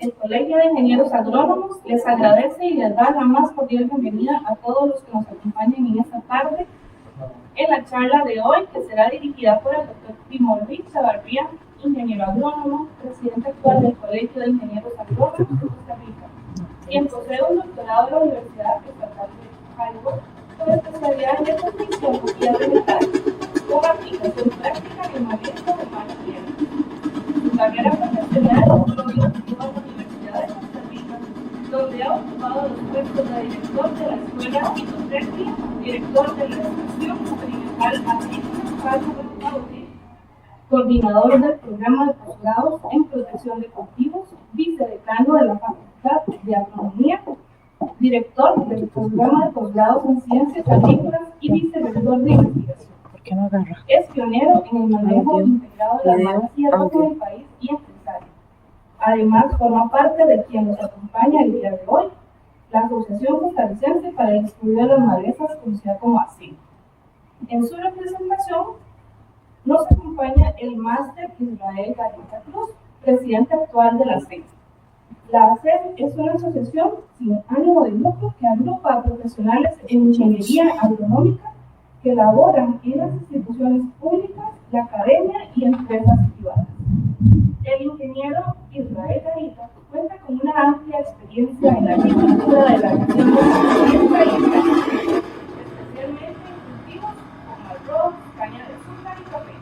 El Colegio de Ingenieros Agrónomos les agradece y les da la más cordial bienvenida a todos los que nos acompañan en esta tarde en la charla de hoy, que será dirigida por el doctor Timor Chavarría, ingeniero agrónomo, presidente actual del Colegio de Ingenieros Agrónomos de Costa Rica, quien posee un doctorado de la Universidad Estatal de Harvard con especialidad en ecofisiología vegetal, con aplicación práctica en el manejo de manos tierras. Su carrera profesional lo inició en la Universidad de Costa Rica, donde ha ocupado los puestos de director de la Escuela Fitotécnica, director de la Estación Experimental Agrícola, coordinador del programa de posgrados en protección de cultivos, vicedecano de la Facultad de Agronomía, director del programa de posgrados en ciencias agrícolas y vicerrector de investigación. ¿Por qué no agarra? Es pionero en el manejo integrado de las malas hierbas en el país y empresario. Además, forma parte de quien nos acompaña el día de hoy, la Asociación Costarricense para el Estudio de las Malezas, conocida como ACIM. En su representación, nos acompaña el máster Israel Garita Cruz, presidente actual de la ACEM. La ACEM es una asociación sin ánimo de lucro que agrupa a profesionales en ingeniería agronómica que laboran en las instituciones públicas, la academia y empresas privadas. El ingeniero Israel Garita cuenta con una amplia experiencia en la agricultura de la región de Costa Rica, especialmente en cultivos como arroz, caña de azúcar y café.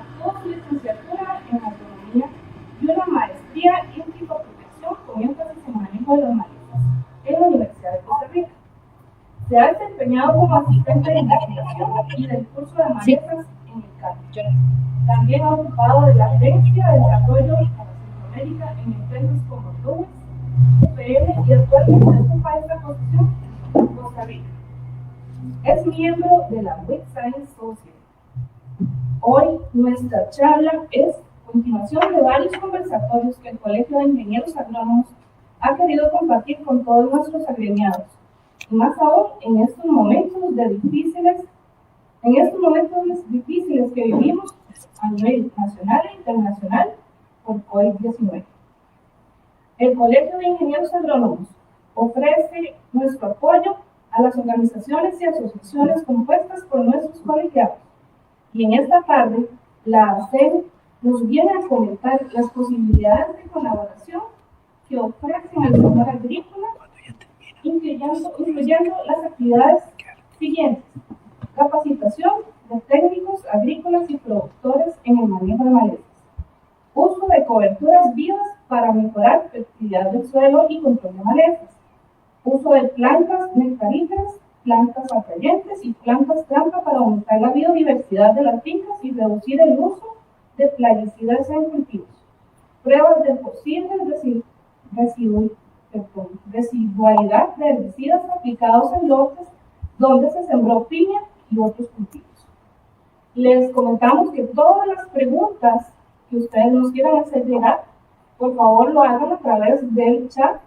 Obtuvo su licenciatura en agronomía y una maestría en ficoprotección con énfasis en manejo de las malezas en la Universidad de Costa Rica. Se ha desempeñado como asistente de investigación y del curso de malezas en el CAP. También ha ocupado de la Agencia de Desarrollo para Centroamérica en empresas como Lewis, UPL, y actualmente ocupa esta posición en Costa Rica. Es miembro de la Web Science Society. Hoy nuestra charla es continuación de varios conversatorios que el Colegio de Ingenieros Agrónomos ha querido compartir con todos nuestros agremiados, y más aún en estos momentos difíciles que vivimos a nivel nacional e internacional por COVID-19. El Colegio de Ingenieros Agrónomos ofrece nuestro apoyo a las organizaciones y asociaciones compuestas por nuestros colegiados. Y en esta tarde, la ACEM nos viene a comentar las posibilidades de colaboración que ofrecen al sector agrícola, incluyendo las actividades siguientes: capacitación de técnicos agrícolas y productores en el manejo de malezas, uso de coberturas vivas para mejorar fertilidad del suelo y control de malezas, uso de plantas nectaríferas, plantas atrayentes y plantas trampa para aumentar la biodiversidad de las fincas y reducir el uso de plaguicidas en cultivos, pruebas de posible residualidad de herbicidas aplicados en lotes donde se sembró piña y otros cultivos. Les comentamos que todas las preguntas que ustedes nos quieran hacer llegar, por favor lo hagan a través del chat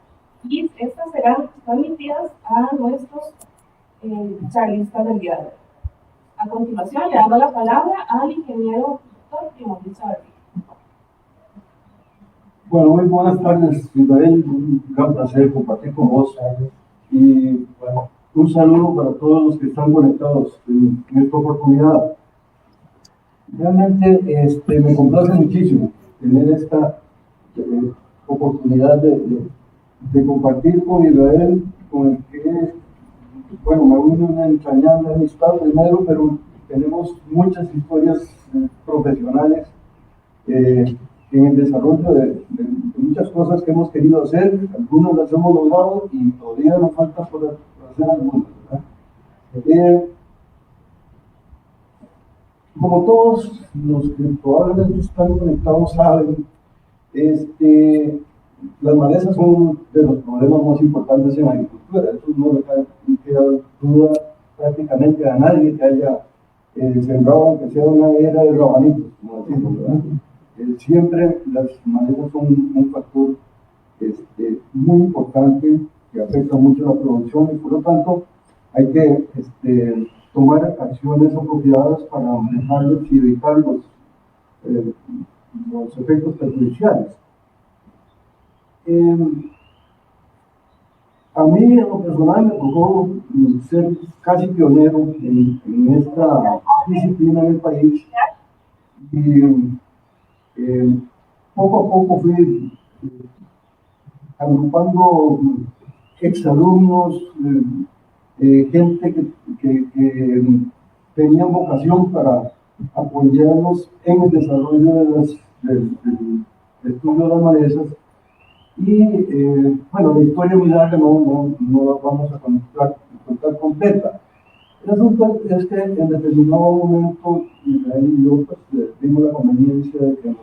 y estas serán transmitidas a nuestros charlistas del día de hoy. A continuación le damos la palabra al ingeniero doctor Timor Chavarría. Bueno, muy buenas tardes, Israel. Un gran placer compartir con vos. Y bueno, un saludo para todos los que están conectados en esta oportunidad. Realmente me complace muchísimo tener esta oportunidad de compartir con Israel, con el que, bueno, me une una entrañable amistad primero, pero tenemos muchas historias profesionales en el desarrollo de muchas cosas que hemos querido hacer. Algunas las hemos logrado y todavía nos falta por hacer algunas, ¿verdad? Como todos los que probablemente están conectados saben, las malezas son uno de los problemas más importantes en la agricultura. Eso no le queda duda prácticamente a nadie que haya sembrado, aunque sea una era de rabanitos, como decimos, ¿verdad? Siempre las malezas son un factor muy importante que afecta mucho la producción, y por lo tanto hay que tomar acciones apropiadas para manejarlos y evitar los efectos perjudiciales. A mí, en lo personal, me tocó ser casi pionero en esta disciplina en el país y poco a poco fui agrupando exalumnos, gente que tenían vocación para apoyarnos en el desarrollo del estudio de las malezas. Y bueno, la historia muy larga no la vamos a contar completa. El asunto es que en determinado momento Israel y yo pues, vimos la conveniencia de que nos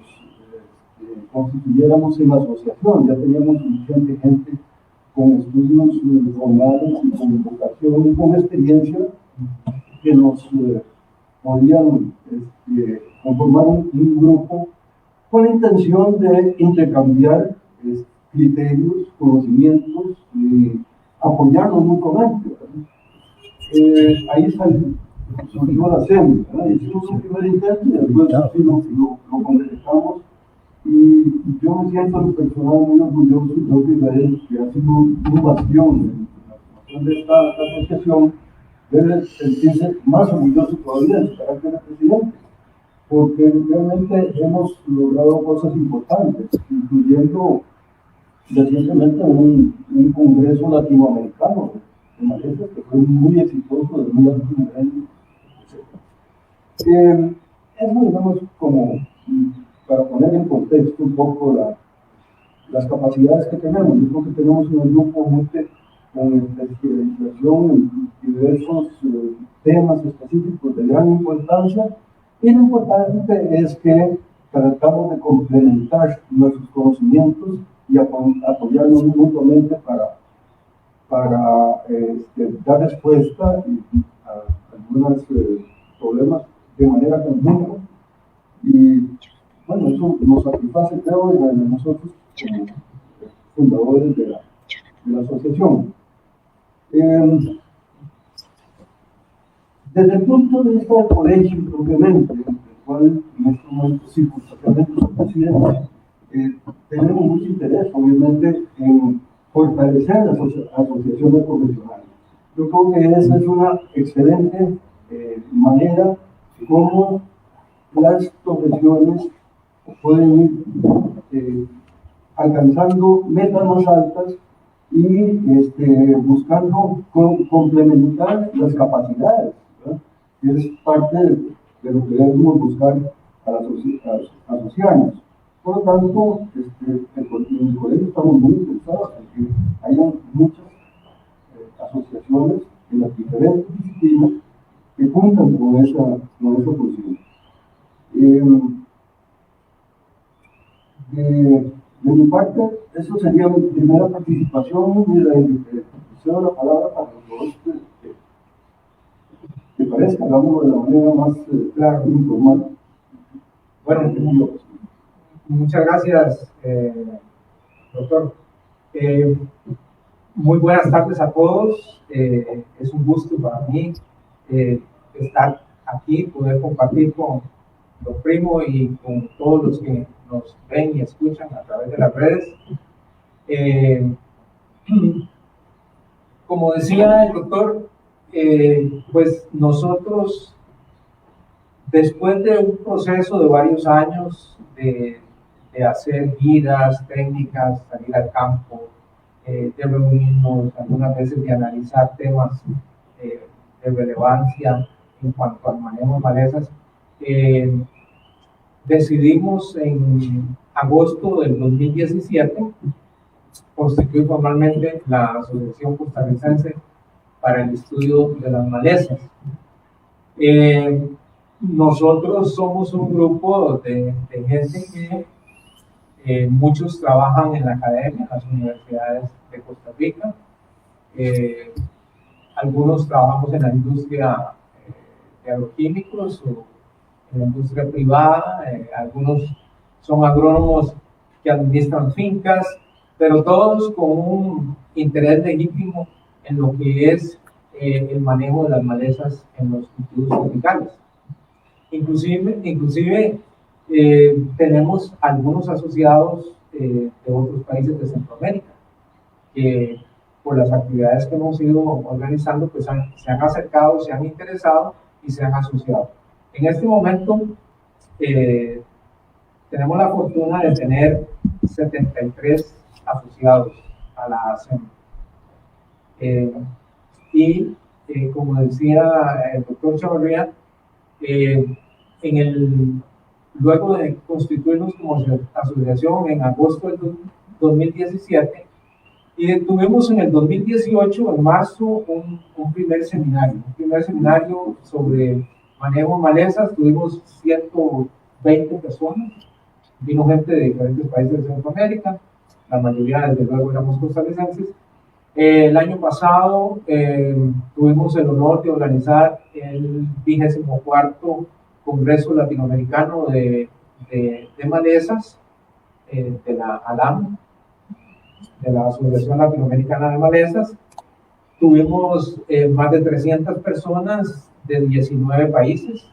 constituyéramos en asociación. Ya teníamos suficiente gente con estudios formales y con vocación y con experiencia que nos podían conformar un grupo con la intención de intercambiar criterios, conocimientos y apoyarnos mutuamente. Ahí surgió la SEM, hicimos un primer intento y después lo completamos. Y yo me siento personal muy orgulloso y creo que Israel, que ha sido un bastión en la formación de esta asociación, debe sentirse más orgulloso todavía de su carácter de presidente, porque realmente hemos logrado cosas importantes, incluyendo recientemente un congreso latinoamericano de malezas que fue muy exitoso, de muy alto nivel, etc. Eso, digamos, como para poner en contexto un poco las capacidades que tenemos. Yo creo que tenemos en el grupo gente con especialización en diversos temas específicos de gran importancia, y lo importante es que tratamos de complementar nuestros conocimientos y apoyarnos mutuamente para dar respuesta a algunos problemas de manera conjunta. Y bueno, eso nos satisface, creo, de nosotros como fundadores de la asociación. Desde el punto de vista del colegio, propiamente, el cual en este momento circunstancialmente soy presidente, tenemos mucho interés, obviamente, en fortalecer las asociaciones profesionales. Yo creo que esa es una excelente manera como las profesiones pueden ir alcanzando metas más altas y buscando complementar las capacidades, ¿verdad? Que es parte de lo que debemos buscar para asociarnos. Por lo tanto, en el colegio estamos muy interesados en que haya muchas asociaciones en las diferentes disciplinas que cumplan con esa función. De mi parte, eso sería mi primera participación. Mira, cedo la palabra para que todos te parezca, hagámoslo de la manera más clara y informal. Bueno, muchas gracias, doctor. Muy buenas tardes a todos. Es un gusto para mí estar aquí, poder compartir con los primos y con todos los que nos ven y escuchan a través de las redes. Como decía el doctor, pues nosotros, después de un proceso de varios años de hacer guías técnicas, salir al campo, de reunirnos algunas veces, de analizar temas de relevancia en cuanto al manejo de malezas, decidimos en agosto del 2017 constituir formalmente la Asociación Costarricense para el Estudio de las Malezas. Nosotros somos un grupo de gente que muchos trabajan en la academia, en las universidades de Costa Rica, algunos trabajamos en la industria de agroquímicos o en la industria privada, algunos son agrónomos que administran fincas, pero todos con un interés legítimo en lo que es el manejo de las malezas en los cultivos tropicales. Inclusive tenemos algunos asociados de otros países de Centroamérica, que por las actividades que hemos ido organizando, pues se han acercado, se han interesado y se han asociado. En este momento tenemos la fortuna de tener 73 asociados a la ASEM. Como decía el doctor Chavarría, luego de constituirnos como asociación en agosto del 2017, y tuvimos en el 2018, en marzo, un primer seminario sobre manejo de malezas. Tuvimos 120 personas, vino gente de diferentes países de Centroamérica, la mayoría desde luego éramos costarricenses. El año pasado tuvimos el honor de organizar el 24º Congreso Latinoamericano de Malezas, de la ALAM, de la Asociación Latinoamericana de Malezas. Tuvimos más de 300 personas de 19 países.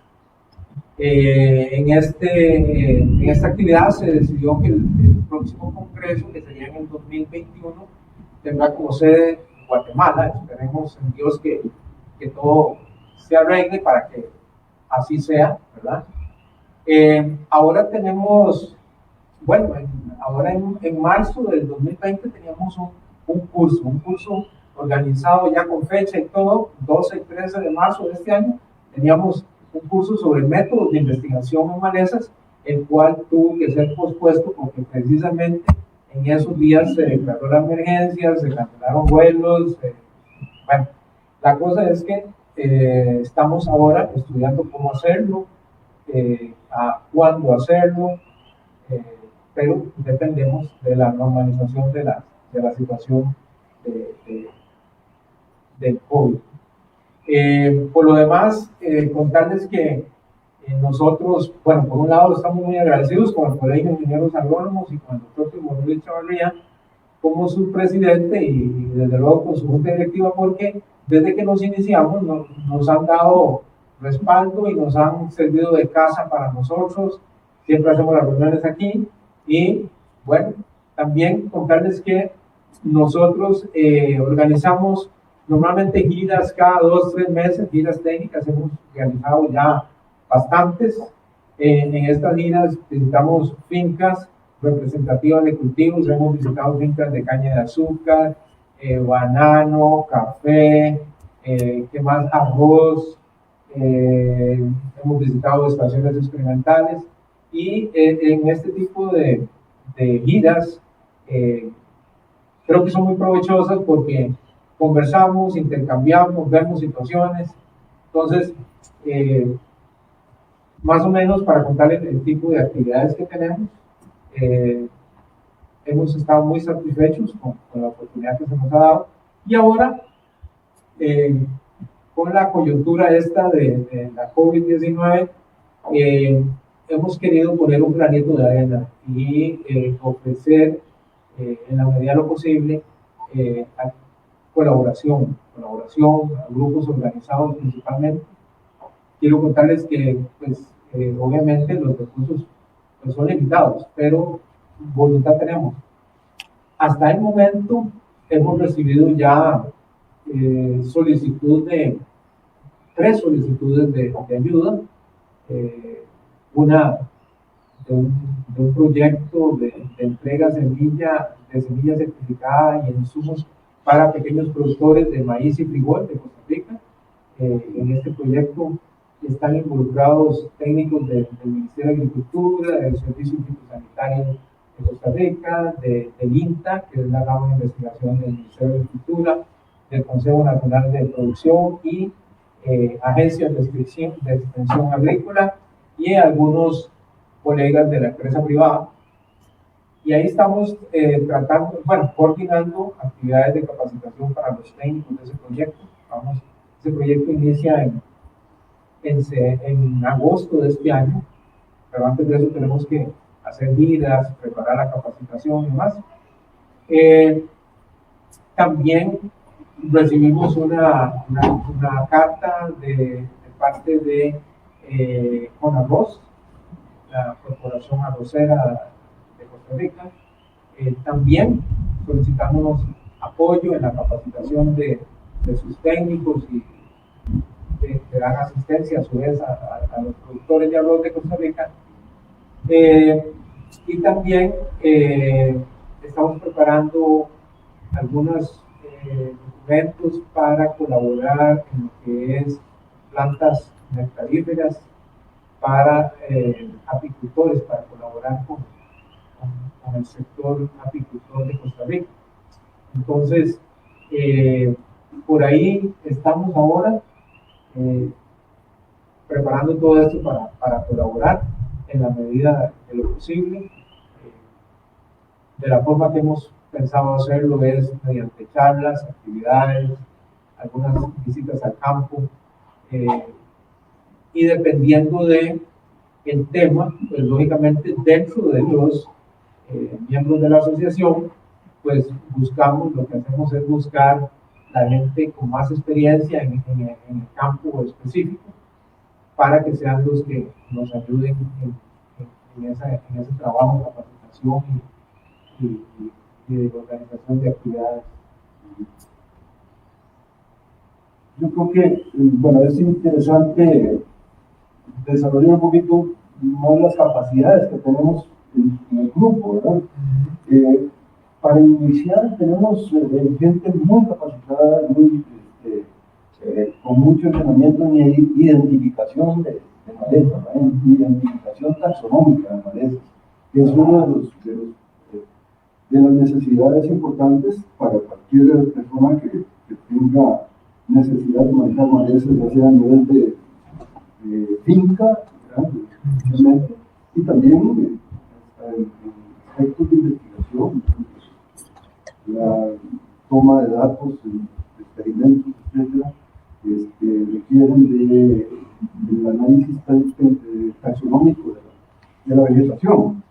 En esta actividad se decidió que el próximo congreso, que sería en el 2021, tendrá como sede Guatemala. Esperemos en Dios que todo se arregle para que así sea, ¿verdad? Ahora tenemos, bueno, ahora en marzo del 2020 teníamos un curso organizado ya con fecha y todo, 12 y 13 de marzo de este año, teníamos un curso sobre métodos de investigación en malezas, el cual tuvo que ser pospuesto porque precisamente en esos días se declaró la emergencia, se cancelaron vuelos. Bueno, la cosa es que estamos ahora estudiando cómo hacerlo, cuándo hacerlo, pero dependemos de la normalización de la situación del COVID. Por lo demás, contarles que nosotros, bueno, por un lado estamos muy agradecidos con el Colegio de Ingenieros Agrónomos y con el doctor Timoteo Chavarría como su presidente y desde luego con su junta directiva, porque desde que nos iniciamos nos han dado respaldo y nos han servido de casa para nosotros. Siempre hacemos las reuniones aquí y bueno, también contarles que nosotros organizamos normalmente giras cada 2-3 meses, giras técnicas. Hemos realizado ya bastantes. En estas giras visitamos fincas representativas de cultivos, hemos visitado fincas de caña de azúcar, banano, café, ¿qué más? Arroz, hemos visitado estaciones experimentales y en este tipo de giras creo que son muy provechosas porque conversamos, intercambiamos, vemos situaciones. Entonces, más o menos para contarles el tipo de actividades que tenemos, hemos estado muy satisfechos con la oportunidad que se nos ha dado. Y ahora, con la coyuntura esta de la COVID-19, hemos querido poner un granito de arena y ofrecer, en la medida de lo posible, colaboración a grupos organizados principalmente. Quiero contarles que, pues, obviamente los recursos pues, son limitados, pero voluntad tenemos. Hasta el momento hemos recibido ya tres solicitudes de ayuda, una de un proyecto de entrega de semilla certificada y insumos para pequeños productores de maíz y frijol de Costa Rica. En este proyecto están involucrados técnicos del Ministerio de Agricultura, del Servicio Fitosanitario de Costa Rica, del INTA, que es la rama de investigación del Ministerio de Agricultura, del Consejo Nacional de Producción y agencias de extensión agrícola y algunos colegas de la empresa privada. Y ahí estamos coordinando actividades de capacitación para los técnicos de ese proyecto. Ese proyecto inicia en agosto de este año, pero antes de eso tenemos que hacer giras, preparar la capacitación y demás. También recibimos una carta de parte de Conarroz, la Corporación Arrocera de Costa Rica, También solicitamos apoyo en la capacitación de sus técnicos y que dan asistencia a su vez a los productores de arroz de Costa Rica. Y también estamos preparando algunos documentos para colaborar en lo que es plantas nectaríferas para apicultores, para colaborar con el sector apicultor de Costa Rica. Entonces, por ahí estamos ahora preparando todo esto para colaborar en la medida de lo posible. De la forma que hemos pensado hacerlo es mediante charlas, actividades, algunas visitas al campo, y dependiendo de el tema, pues lógicamente dentro de los miembros de la asociación, pues buscamos, lo que hacemos es buscar la gente con más experiencia en el campo específico para que sean los que nos ayuden en ese trabajo de capacitación y de organización de actividades. Yo creo que, bueno, es interesante desarrollar un poquito más las capacidades que tenemos en el grupo, ¿verdad? Para iniciar tenemos gente muy capacitada, con mucho entrenamiento en identificación de malezas, identificación taxonómica de malezas, que es una de las necesidades importantes para cualquier persona que tenga necesidad de manejar malezas, ya sea a nivel de finca, ¿verdad? Y también en aspectos de investigación, la toma de datos, experimentos, etcétera, requieren del análisis taxonómico de la vegetación.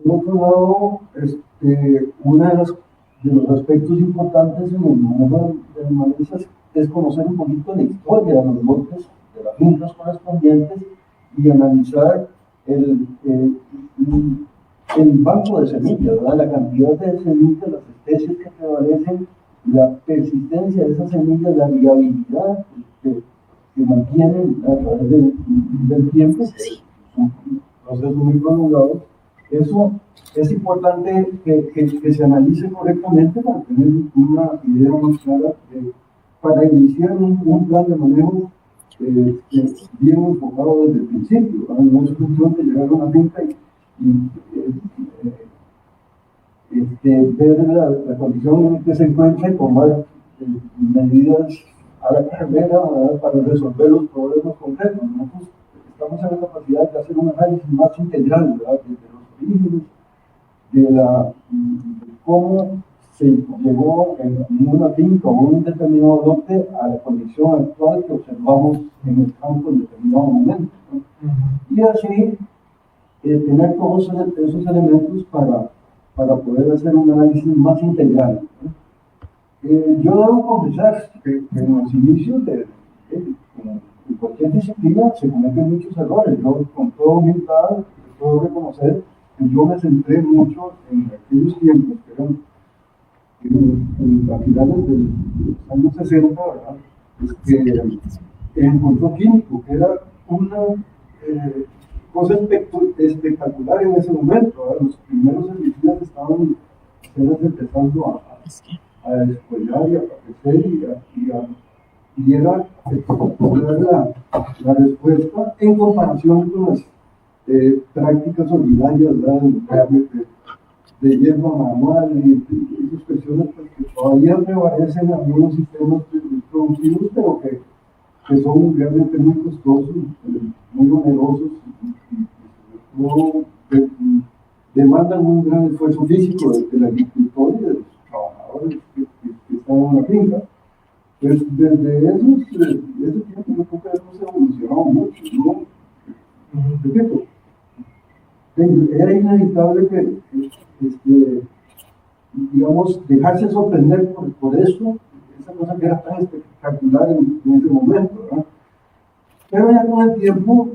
Por otro lado, uno de los aspectos importantes en el manejo de las malezas es conocer un poquito la historia de los lotes, de las fincas correspondientes, y analizar el banco de semillas, ¿verdad? La cantidad de semillas, las especies que prevalecen, la persistencia de esas semillas, la viabilidad que mantienen a través del tiempo, que es un proceso muy prolongado. Eso es importante que se analice correctamente para tener una idea más clara para iniciar un plan de manejo bien enfocado desde el principio, ¿verdad? No es cuestión de llegar a una finca y ver la condición en la que se encuentra y tomar medidas a la carrera, ¿verdad? Para resolver los problemas concretos. Nosotros estamos en la capacidad de hacer un análisis más integral, ¿verdad? Desde los orígenes, de cómo se llegó en una finca o un determinado lote a la condición actual que observamos en el campo en determinado momento, ¿no? Y así tener todos esos elementos para poder hacer un análisis más integral, ¿no? Yo debo confesar que en los inicios de cualquier disciplina se cometen muchos errores. Yo, con toda humildad, puedo reconocer que yo me centré mucho en aquellos tiempos que eran a finales de los años 60, ¿verdad? El encuentro químico, que era una cosa espectacular en ese momento, ¿verdad? Los primeros herbicidas estaban empezando a descollar y a aparecer y era espectacular la respuesta en comparación con las prácticas ordinarias, ¿verdad? De hierba manual y esas cuestiones, pues, que todavía prevalecen algunos sistemas productivos, pero que son realmente muy costosos, muy onerosos y sobre todo demandan un gran esfuerzo físico del agricultor y de los trabajadores que están en la finca. Pues desde ese tiempo yo creo que hemos evolucionado mucho, ¿no? Repito, era inevitable que digamos, dejarse sorprender por eso, esa cosa que era tan espectacular en ese momento, ¿verdad? Pero ya con el tiempo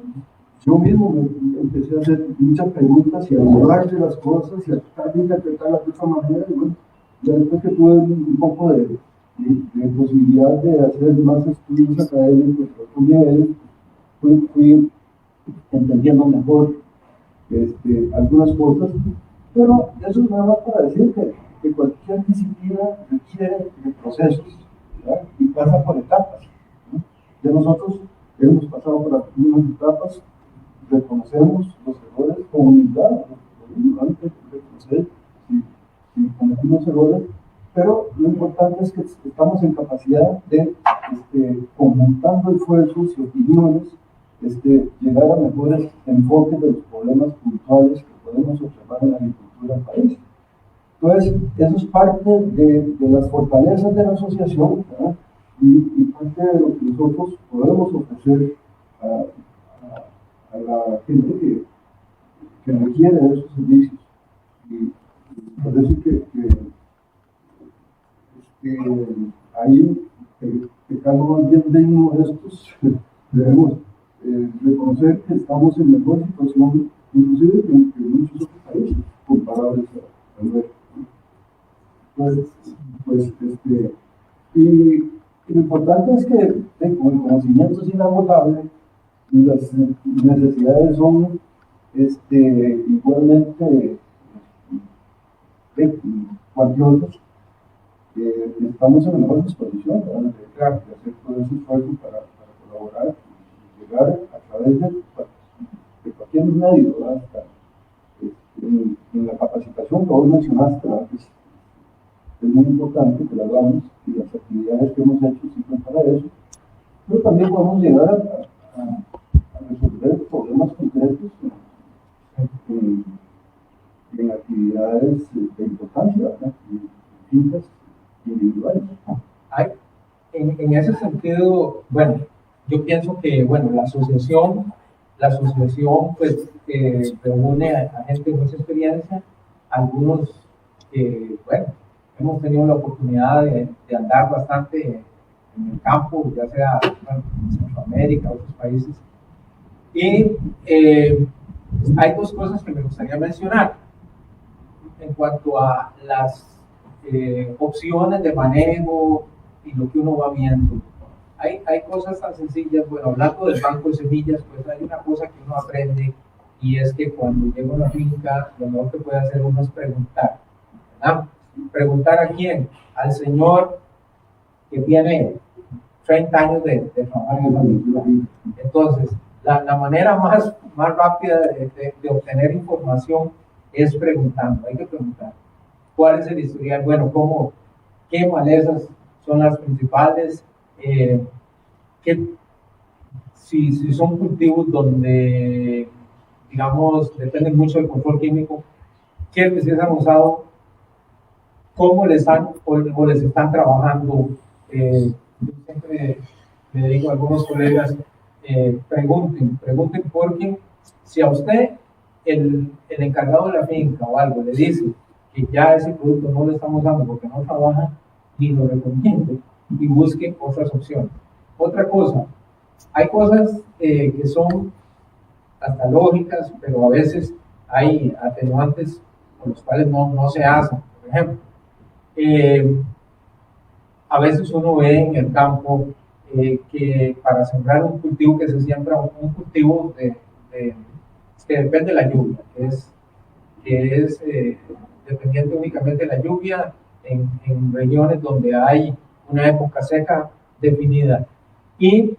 yo mismo me empecé a hacer muchas preguntas y a dudar de las cosas y a tratar de interpretarlas de otra manera. Y bueno, ya después que tuve un poco de posibilidad de hacer más estudios académicos a otros niveles, fui entendiendo mejor algunas cosas, pero eso es nada más para decir que cualquier disciplina requiere de procesos, ¿verdad? Y pasa por etapas, ¿no? Ya nosotros hemos pasado por algunas etapas, reconocemos los errores con humildad, antes de reconocer si cometimos errores, pero lo importante es que estamos en capacidad de, conjuntando esfuerzos y opiniones, llegar a mejores enfoques de los problemas puntuales que podemos observar en la agricultura del país. Entonces, eso es parte de las fortalezas de la asociación, ¿verdad? Y parte de lo que nosotros podemos ofrecer a la gente que requiere de esos servicios. Y parece que ahí, Carlos más bien de uno de estos, debemos reconocer que estamos en mejor situación, inclusive que muchos otros países comparables a nuestro. Pues, y lo importante es que como el conocimiento es inagotable y las necesidades son igualmente cuantiosas, estamos en la mejor disposición de hacer todo ese esfuerzo para colaborar y llegar a través de cualquier medio, hasta en la capacitación que vos mencionaste antes. Es muy importante que la hagamos y las actividades que hemos hecho sirven para eso, pero también podemos llegar a resolver problemas concretos en actividades de importancia, ¿verdad? Distintas, individuales. En ese sentido, bueno, yo pienso que, bueno, la asociación pues reúne a gente con mucha experiencia, algunos que, bueno, hemos tenido la oportunidad de andar bastante en el campo, ya sea en Centroamérica, otros países, y hay dos cosas que me gustaría mencionar en cuanto a las opciones de manejo y lo que uno va viendo. Hay cosas tan sencillas, bueno, hablando del banco de semillas, pues hay una cosa que uno aprende y es que cuando llega a una finca, lo mejor que puede hacer uno es preguntar, ¿verdad? ¿Preguntar a quién? Al señor que tiene 30 años de trabajar en la finca. Entonces, la manera más rápida de obtener información es preguntando. Hay que preguntar cuál es el historial, bueno, qué malezas son las principales, si son cultivos donde, digamos, dependen mucho del control químico, qué pesticidas han usado, cómo les están trabajando. Yo siempre le digo a algunos colegas, pregunten porque si a usted el encargado de la finca o algo le dice que ya ese producto no lo estamos dando porque no trabaja, ni lo recomiende y busque otras opciones. Otra cosa, hay cosas que son hasta lógicas, pero a veces hay atenuantes con los cuales no se hacen. Por ejemplo, a veces uno ve en el campo que para sembrar un cultivo que se siembra, un cultivo que depende de la lluvia, que es dependiente únicamente de la lluvia en regiones donde hay una época seca definida. Y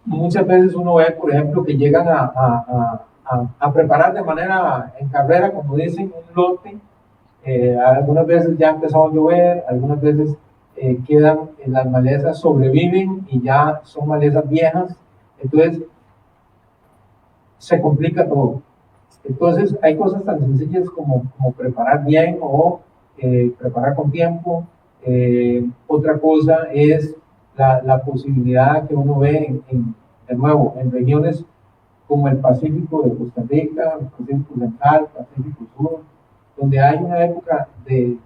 muchas veces uno ve, por ejemplo, que llegan a preparar de manera en carrera, como dicen, un lote. Algunas veces ya ha empezado a llover, algunas veces quedan las malezas, sobreviven y ya son malezas viejas. Entonces, se complica todo. Entonces, hay cosas tan sencillas como preparar bien o preparar con tiempo. Otra cosa es la posibilidad que uno ve de nuevo, en regiones como el Pacífico de Costa Rica, el Pacífico Central, el Pacífico Sur, donde hay una época de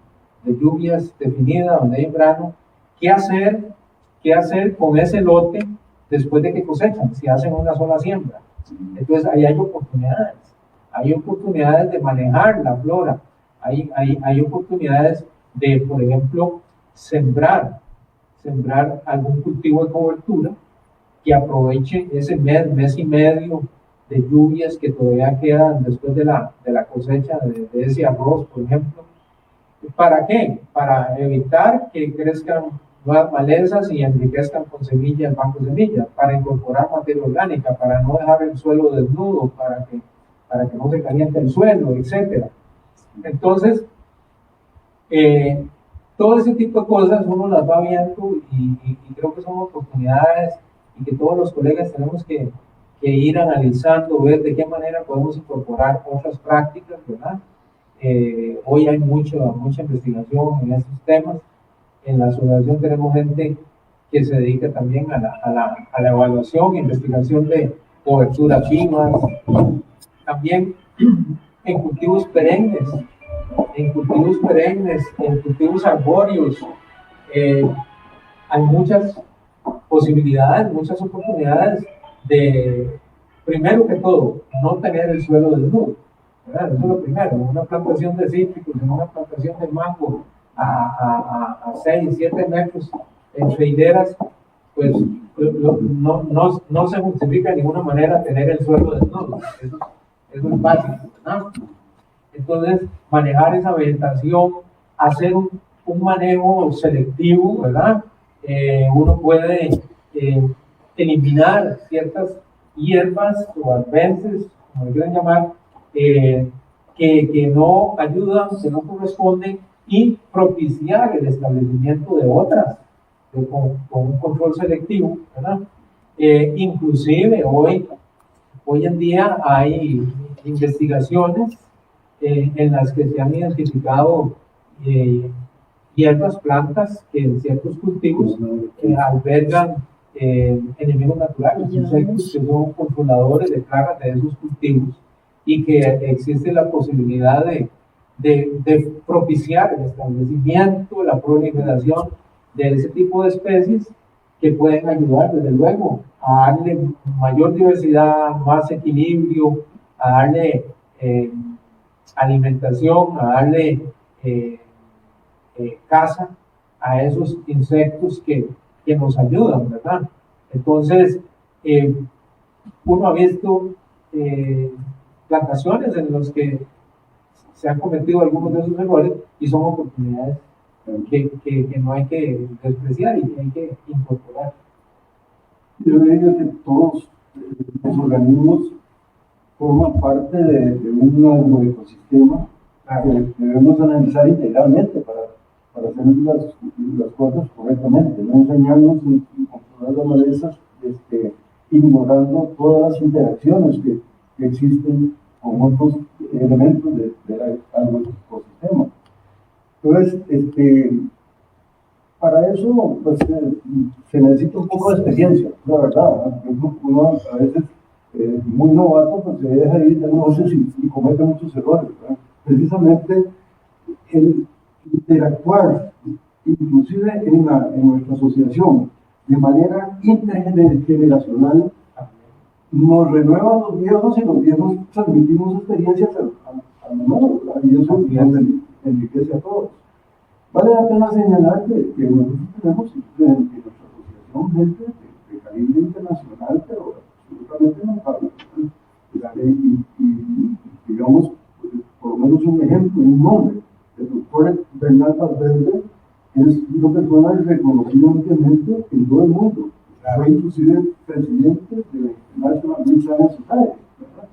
lluvias definida, donde hay verano. ¿Qué hacer con ese lote después de que cosechan? Si hacen una sola siembra, Entonces ahí hay oportunidades de manejar la flora, hay oportunidades de, por ejemplo, sembrar algún cultivo de cobertura que aproveche ese mes y medio de lluvias que todavía quedan después de la cosecha de ese arroz, por ejemplo. ¿Para qué? Para evitar que crezcan nuevas malezas y enriquezcan con semillas, bancos de semillas, para incorporar materia orgánica, para no dejar el suelo desnudo, para que no se caliente el suelo, etc. Entonces, todo ese tipo de cosas uno las va viendo y creo que son oportunidades y que todos los colegas tenemos que ir analizando, ver de qué manera podemos incorporar otras prácticas, ¿verdad? Hoy hay mucha investigación en estos temas. En la asociación tenemos gente que se dedica también a la evaluación e investigación de coberturas vivas, también en cultivos perennes, en cultivos arbóreos. Hay muchas posibilidades, muchas oportunidades de, primero que todo, no tener el suelo desnudo, ¿verdad? Eso es lo primero. Una plantación de cítricos, una plantación de mango a 6, 7 metros entre hileras, pues no se justifica de ninguna manera tener el suelo desnudo. Eso es básico, ¿verdad? Entonces, manejar esa vegetación, hacer un manejo selectivo, ¿verdad? Uno puede eliminar ciertas hierbas o advences, como le quieran llamar, que no ayudan, que no corresponden, y propiciar el establecimiento de otras, con un control selectivo, ¿verdad? Inclusive hoy en día hay investigaciones en las que se han identificado hierbas, plantas que en ciertos cultivos albergan enemigos naturales, insectos que son controladores de plagas de esos cultivos, y que existe la posibilidad de propiciar el establecimiento, la proliferación de ese tipo de especies que pueden ayudar, desde luego, a darle mayor diversidad, más equilibrio, a darle alimentación, a darle caza a esos insectos que nos ayudan, ¿verdad? Entonces, uno ha visto plantaciones en las que se han cometido algunos de esos errores y son oportunidades que no hay que despreciar y que hay que incorporar. Yo diría que todos los organismos forman parte de un agroecosistema que debemos analizar integralmente para hacer las cosas correctamente, no engañarnos y controlar las malezas, ignorando todas las interacciones que existen con otros elementos del agroecosistema. Entonces, para eso pues, se necesita un poco de experiencia, la verdad. Uno a veces muy novato pues, se deja ir de negocios y comete muchos errores, ¿verdad? Precisamente el interactuar, inclusive en nuestra asociación, de manera intergeneracional, nos renuevan los viejos y los viejos transmitimos experiencias al menor, y eso enriquece a todos. Vale la pena señalar que nosotros tenemos en nuestra asociación gente de calibre internacional, pero absolutamente notable. Y digamos, por lo menos un ejemplo, un nombre, el doctor Bernal Valverde es una persona reconocida ampliamente en todo el mundo. Fue inclusive presidente de la International Science Society, ¿verdad?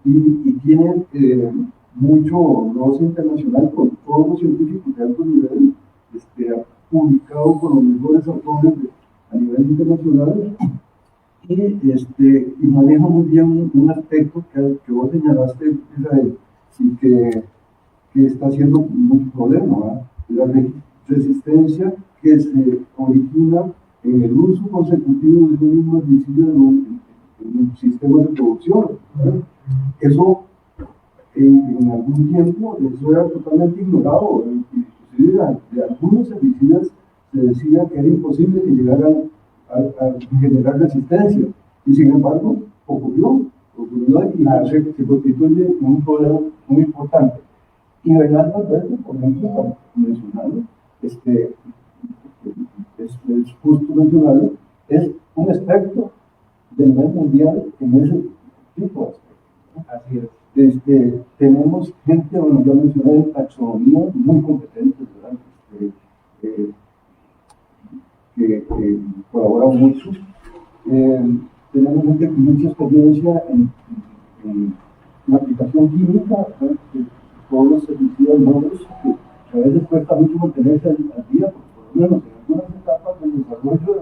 Y tiene mucho roce internacional con todos los científicos de alto nivel, ha publicado con los mejores autores a nivel internacional, y maneja muy bien un aspecto que vos señalaste, Israel, y que está siendo mucho problema, ¿verdad? La resistencia que se origina en el uso consecutivo de un mismo herbicida en un sistema de producción, ¿verdad? Eso en algún tiempo eso era totalmente ignorado, inclusive de algunos herbicidas se decía que era imposible que llegaran a generar resistencia, Y sin embargo, ocurrió y se constituye un problema muy importante. Y Bernardo Alberto, por ejemplo, para mencionarlo, es justo mencionarlo, es un experto de nivel mundial en ese tipo de aspectos. Así es. Tenemos gente, bueno, yo mencioné en taxonomía, muy competentes, ¿verdad? Que colaboran mucho. Tenemos gente con mucha experiencia en la aplicación química, ¿verdad? Todos los herbicidas nuevos, que a veces cuesta mucho mantenerse al día, porque por lo menos en algunas etapas del desarrollo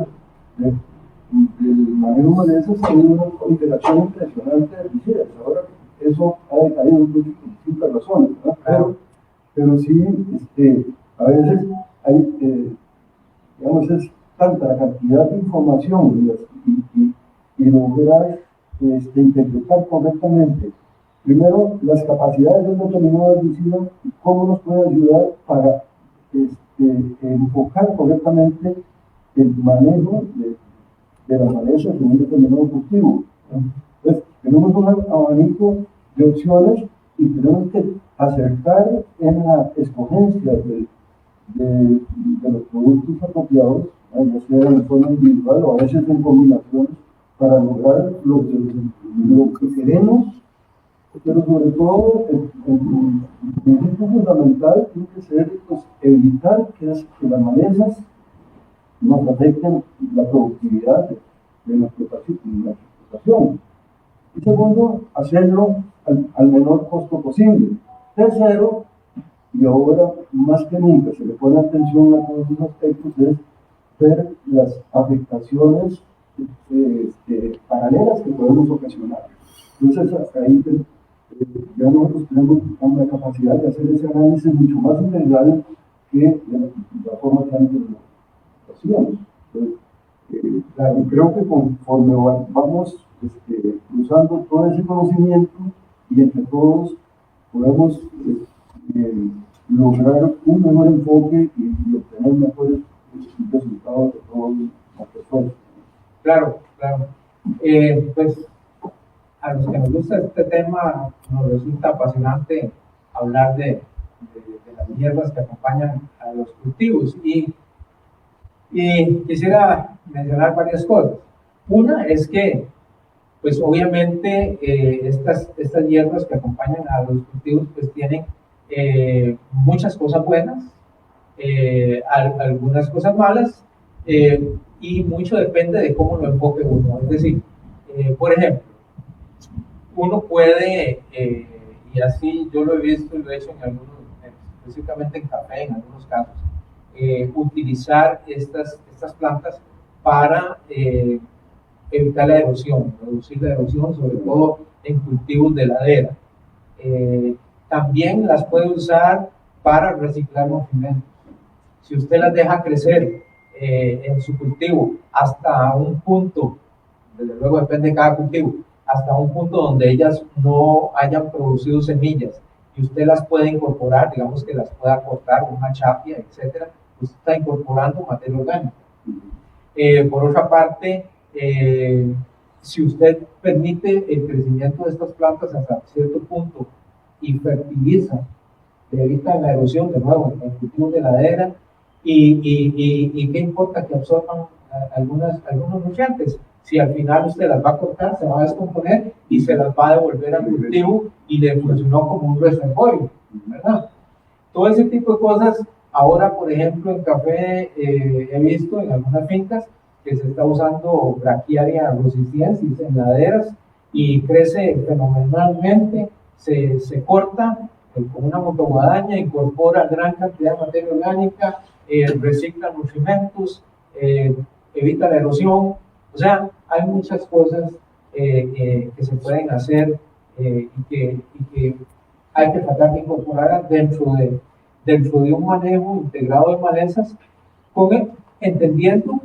del manejo de malezas ha habido una proliferación impresionante de herbicidas. Ahora eso ha decaído por distintas razones, ¿verdad? Pero sí, a veces hay, digamos, es tanta la cantidad de información y lograr interpretar correctamente, primero, las capacidades del determinado herbicida y cómo nos puede ayudar para enfocar correctamente el manejo de las malezas en un determinado cultivo. Entonces, tenemos un abanico de opciones y tenemos que acertar en la escogencia de los productos apropiados, ya sea de forma individual o a veces en combinaciones, para lograr lo que queremos, pero sobre todo el principio fundamental tiene que ser pues, evitar que las malezas nos afecten la productividad de nuestra explotación. Y segundo, hacerlo al menor costo posible. Tercero, y ahora más que nunca se le pone atención a todos esos aspectos, es ver las afectaciones paralelas que podemos ocasionar. Entonces, hasta ahí ya nosotros tenemos la capacidad de hacer ese análisis mucho más integral que la forma que antes lo hacíamos. Entonces, claro, creo que conforme vamos usando todo ese conocimiento y entre todos podemos lograr un mejor enfoque y obtener mejores resultados de todos los esfuerzos. Claro. Pues a los que nos gusta este tema nos resulta apasionante hablar de las hierbas que acompañan a los cultivos y quisiera mencionar varias cosas. Una es que pues obviamente estas hierbas que acompañan a los cultivos pues tienen muchas cosas buenas, algunas cosas malas, y mucho depende de cómo lo enfoque uno. Es decir, por ejemplo, uno puede, y así yo lo he visto y lo he hecho en algunos, específicamente en café, en algunos casos, utilizar estas plantas para evitar la erosión, reducir la erosión, sobre todo en cultivos de ladera. También las puede usar para reciclar nutrimentos. Si usted las deja crecer en su cultivo hasta un punto, desde luego depende de cada cultivo, hasta un punto donde ellas no hayan producido semillas y usted las puede incorporar, digamos que las pueda cortar con una chapia, etcétera, usted está incorporando materia orgánica. Por otra parte, si usted permite el crecimiento de estas plantas hasta cierto punto y fertiliza, le evita la erosión de nuevo en cultivos de ladera y qué importa que absorban algunos nutrientes. Si al final usted las va a cortar, se va a descomponer y se las va a devolver al cultivo y le funcionó como un reservorio, ¿verdad? Todo ese tipo de cosas. Ahora, por ejemplo, en café he visto en algunas fincas que se está usando Brachiaria rusicensis en laderas y crece fenomenalmente, se corta con una motoguadaña, incorpora gran cantidad de materia orgánica, recicla nutrimentos, evita la erosión. O sea, hay muchas cosas que se pueden hacer y que hay que tratar de incorporar dentro de un manejo integrado de malezas, entendiendo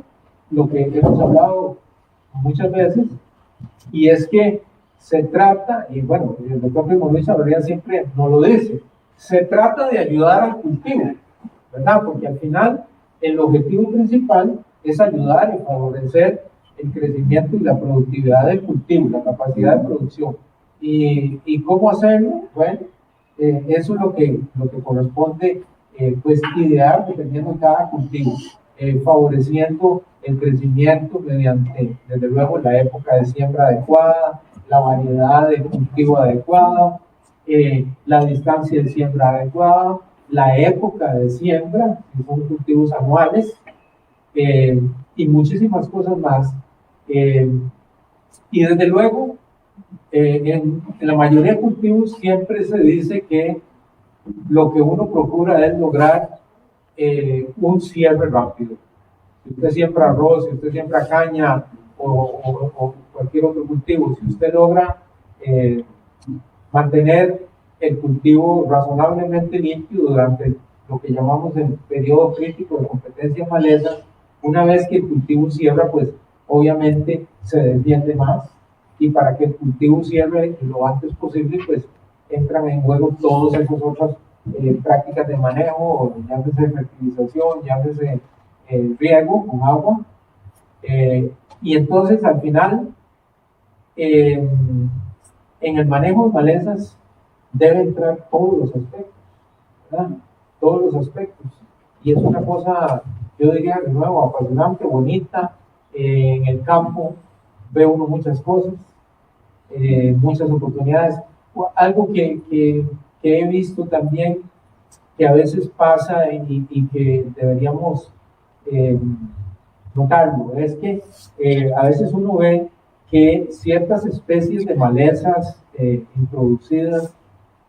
lo que hemos hablado muchas veces, y es que se trata, y bueno, el doctor Primo Luis Abarría siempre nos lo dice, se trata de ayudar al cultivo, ¿verdad? Porque al final el objetivo principal es ayudar y favorecer el crecimiento y la productividad del cultivo, la capacidad de producción. ¿Y cómo hacerlo? Bueno, eso es lo que corresponde pues idear dependiendo de cada cultivo, favoreciendo el crecimiento mediante, desde luego, la época de siembra adecuada, la variedad de cultivo adecuada, la distancia de siembra adecuada, la época de siembra, si son cultivos anuales, y muchísimas cosas más. Y desde luego, en la mayoría de cultivos siempre se dice que lo que uno procura es lograr un cierre rápido. Si usted siembra arroz, si usted siembra caña o cualquier otro cultivo, si usted logra mantener el cultivo razonablemente limpio durante lo que llamamos el periodo crítico de competencia en malezas, una vez que el cultivo cierra, pues obviamente se defiende más, y para que el cultivo cierre lo antes posible, pues entran en juego todas esas otras prácticas de manejo, llámese fertilización, llámese riego con agua, y entonces al final en el manejo de malezas debe entrar todos los aspectos, ¿verdad? Todos los aspectos, y es una cosa, yo diría, de nuevo, apasionante, bonita. En el campo ve uno muchas cosas, muchas oportunidades. Algo que he visto también, que a veces pasa y que deberíamos notarlo, es que a veces uno ve que ciertas especies de malezas introducidas,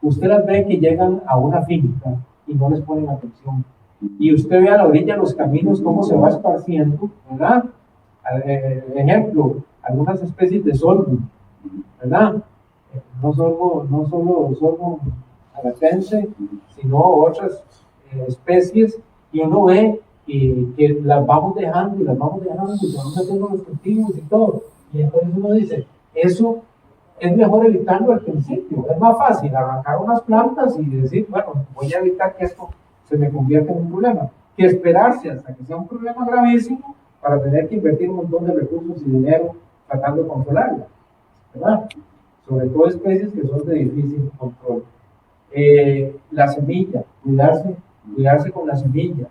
usted las ve que llegan a una finca y no les ponen atención. Y usted ve a la orilla de los caminos cómo se va esparciendo, ¿verdad? Ejemplo, algunas especies de sorgo, ¿verdad? No solo sorgo alatense, sino otras especies, y uno ve que las vamos dejando y se van haciendo los cultivos y todo. Y entonces uno dice, eso es mejor evitarlo al principio. Es más fácil arrancar unas plantas y decir, bueno, voy a evitar que esto se me convierta en un problema, que esperarse hasta que sea un problema gravísimo para tener que invertir un montón de recursos y dinero tratando de controlarlo, ¿verdad? Sobre todo especies que son de difícil control. La semilla, cuidarse con la semilla.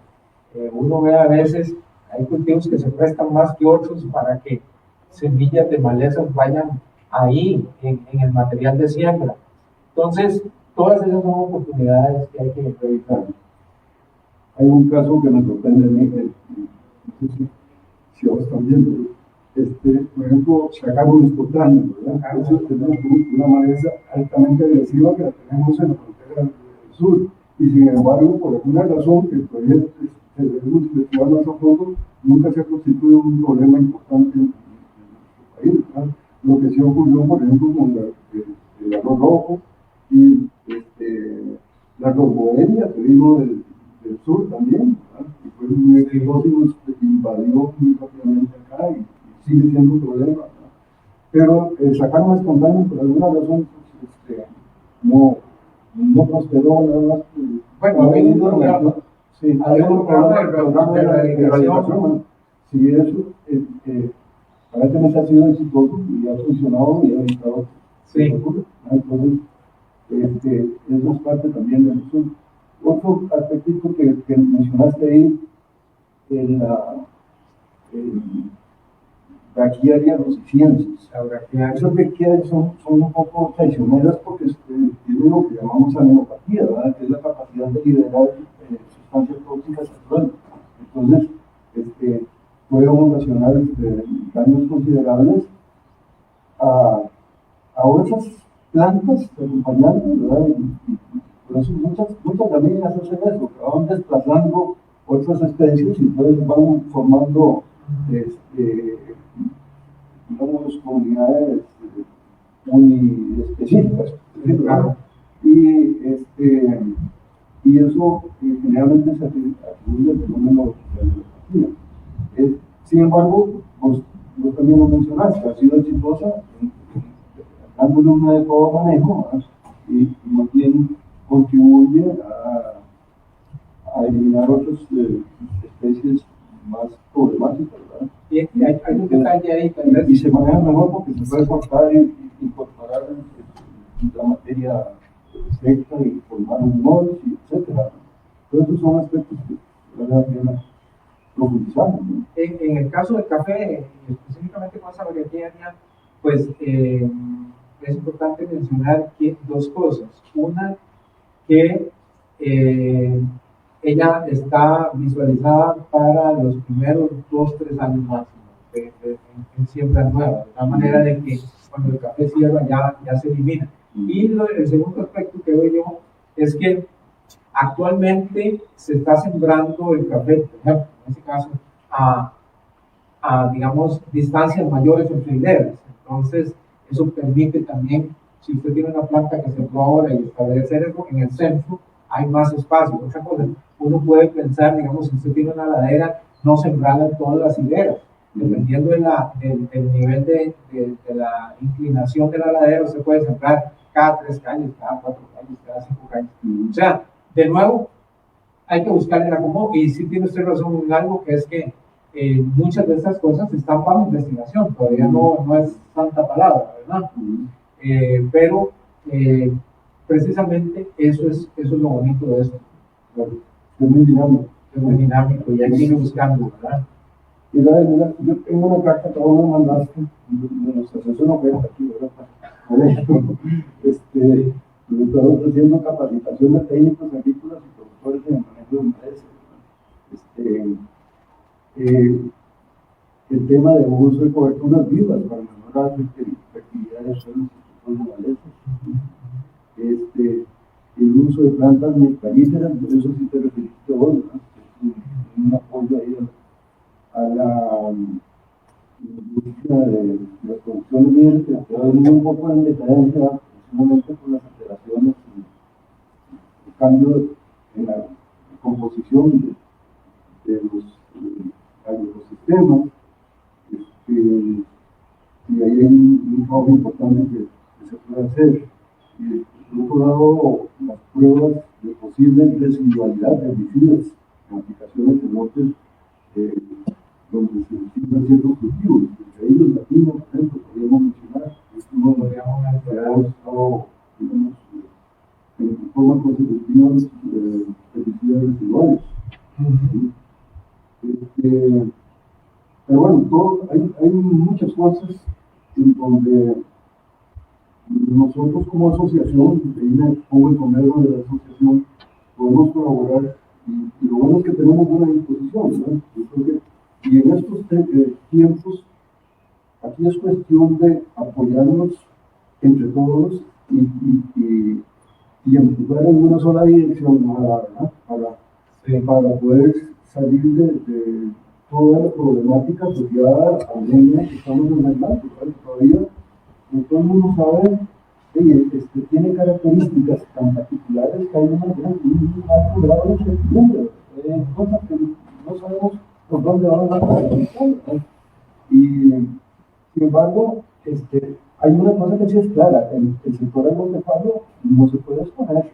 Uno ve a veces, hay cultivos que se prestan más que otros para que semillas de malezas vayan ahí, en el material de siembra. Entonces, todas esas son oportunidades que hay que revisar. Hay un caso que me sorprende a mí, no sé si ahora están viendo, por ejemplo, sacamos espontáneo, ¿verdad? Entonces tenemos una maleza altamente agresiva que la tenemos en la frontera del sur, y sin embargo, por alguna razón, el proyecto que debemos investigar más a fondo nunca se ha constituido un problema importante en nuestro país, ¿verdad? Lo que sí ocurrió, por ejemplo, con el arroz rojo y la rosboenia que vino del sur también, ¿verdad? Y fue muy exitoso y nos invadió muy rápidamente acá y sigue siendo un problema, ¿verdad? Pero sacar más espontáneo por alguna razón no prosperó, nada más. Bueno, ha habido un programa. Sí, hay un programa de erradicación. Sí, eso aparentemente ha sido exitoso y ha funcionado y ha evitado. Sí. Entonces, eso es parte también de eso. Otro aspecto que mencionaste ahí, en la braquiaria rosifiensis. Esas braquiarias son un poco traicioneras porque tienen lo que llamamos amenopatía, ¿verdad? Que es la capacidad de liberar sustancias tóxicas al suelo. Entonces, puede ocasionar daños considerables a otras plantas acompañantes, ¿verdad? Y por eso muchas familias hacen eso, que van desplazando otras especies y entonces van formando digamos, comunidades muy específicas, ¿verdad? Y eso generalmente se atribuye al fenómeno de la empatía. Sin embargo, vos también lo mencionaste, ha sido exitosa dándole un adecuado manejo, ¿verdad? Y más bien contribuye a eliminar otras especies más problemáticas, ¿verdad? hay un detalle ahí, tal vez. Y se maneja mejor porque se puede cortar y incorporar la materia seca y formar un molde, etcétera. Todos esos son aspectos que vale la pena profundizar, ¿no? En el caso del café, específicamente con esa variedad, pues es importante mencionar que dos cosas. Una, que ella está visualizada para los primeros 2-3 años máximo en siembra nueva, de tal manera de que cuando el café cierra ya se elimina. Y el segundo aspecto que veo yo es que actualmente se está sembrando el café, por ejemplo, en este caso, a digamos, distancias mayores entre hileras. Entonces, eso permite también, si usted tiene una planta que sembró ahora y establecer algo en el centro, hay más espacio. Otra cosa, uno puede pensar, digamos, si usted tiene una ladera, no sembrarla en todas las hileras. Dependiendo del nivel de la inclinación de la ladera, usted puede sembrar cada 3 calles, cada 4 calles, cada 5 calles. O sea, de nuevo, hay que buscar el acomodo. Y sí tiene usted razón en algo, que es que muchas de estas cosas están bajo investigación. Todavía no es santa palabra, ¿verdad? Pero precisamente eso es lo bonito de esto. Es muy dinámico. Es muy dinámico y hay que ir buscando, ¿verdad? Mira, yo tengo una carta que vos me mandaste de nuestra asesor, no cuenta aquí, ¿verdad? Nos estamos ofreciendo capacitación de técnicos agrícolas y productores en el manejo de empresas. El tema de uso de coberturas vivas para mejorar la fertilidad de suelos y malezas. El uso de plantas nectaríferas, por eso sí te referiste vos, ¿verdad? Un apoyo ahí a la industria de la producción de miel, que quedó un poco en decadencia, precisamente por las alteraciones y el cambio en la composición de los ecosistemas. Y ahí hay un trabajo importante que se puede hacer. Y por otro lado, las pruebas de posible residualidad de herbicidas en aplicaciones en lotes donde se utilizan ciertos cultivos, entre ellos la piña, por ejemplo, podríamos mencionar. Esto no lo habíamos estado, digamos, en forma consecutiva de herbicidas residuales. Pero bueno, hay muchas cosas en donde nosotros como asociación, ahí me pongo el comero de la asociación, podemos colaborar y lo bueno es que tenemos buena disposición, ¿no? Yo creo que, y en estos tiempos, aquí es cuestión de apoyarnos entre todos y empujar en una sola dirección, ¿verdad? Para poder salir de toda la problemática asociada a la línea que estamos enfrentando. Todavía no todo el mundo sabe, tiene características tan particulares que hay un alto grado de incertidumbre, cosas que no sabemos por dónde van a pasar. Y sin embargo, hay una cosa que sí es clara: el sector agropecuario no se puede escoger,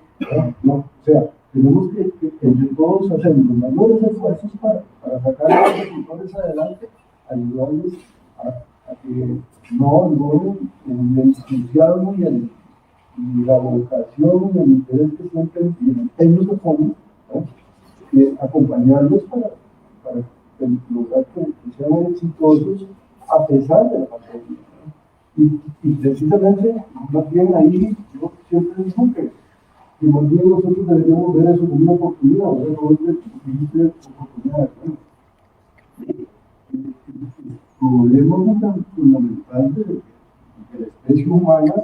¿no? O sea, tenemos que entre todos hacer los mayores esfuerzos para sacar a los agricultores adelante, ayudarles a que no abandonen el entusiasmo y la vocación y el interés que sienten y el empeño que ponen, acompañarlos para lograr que sean exitosos a pesar de la pandemia. Y precisamente, más bien ahí, yo siempre digo que más bien nosotros deberíamos ver eso como una oportunidad, no es oportunidad. El problema tan fundamental de la especie humana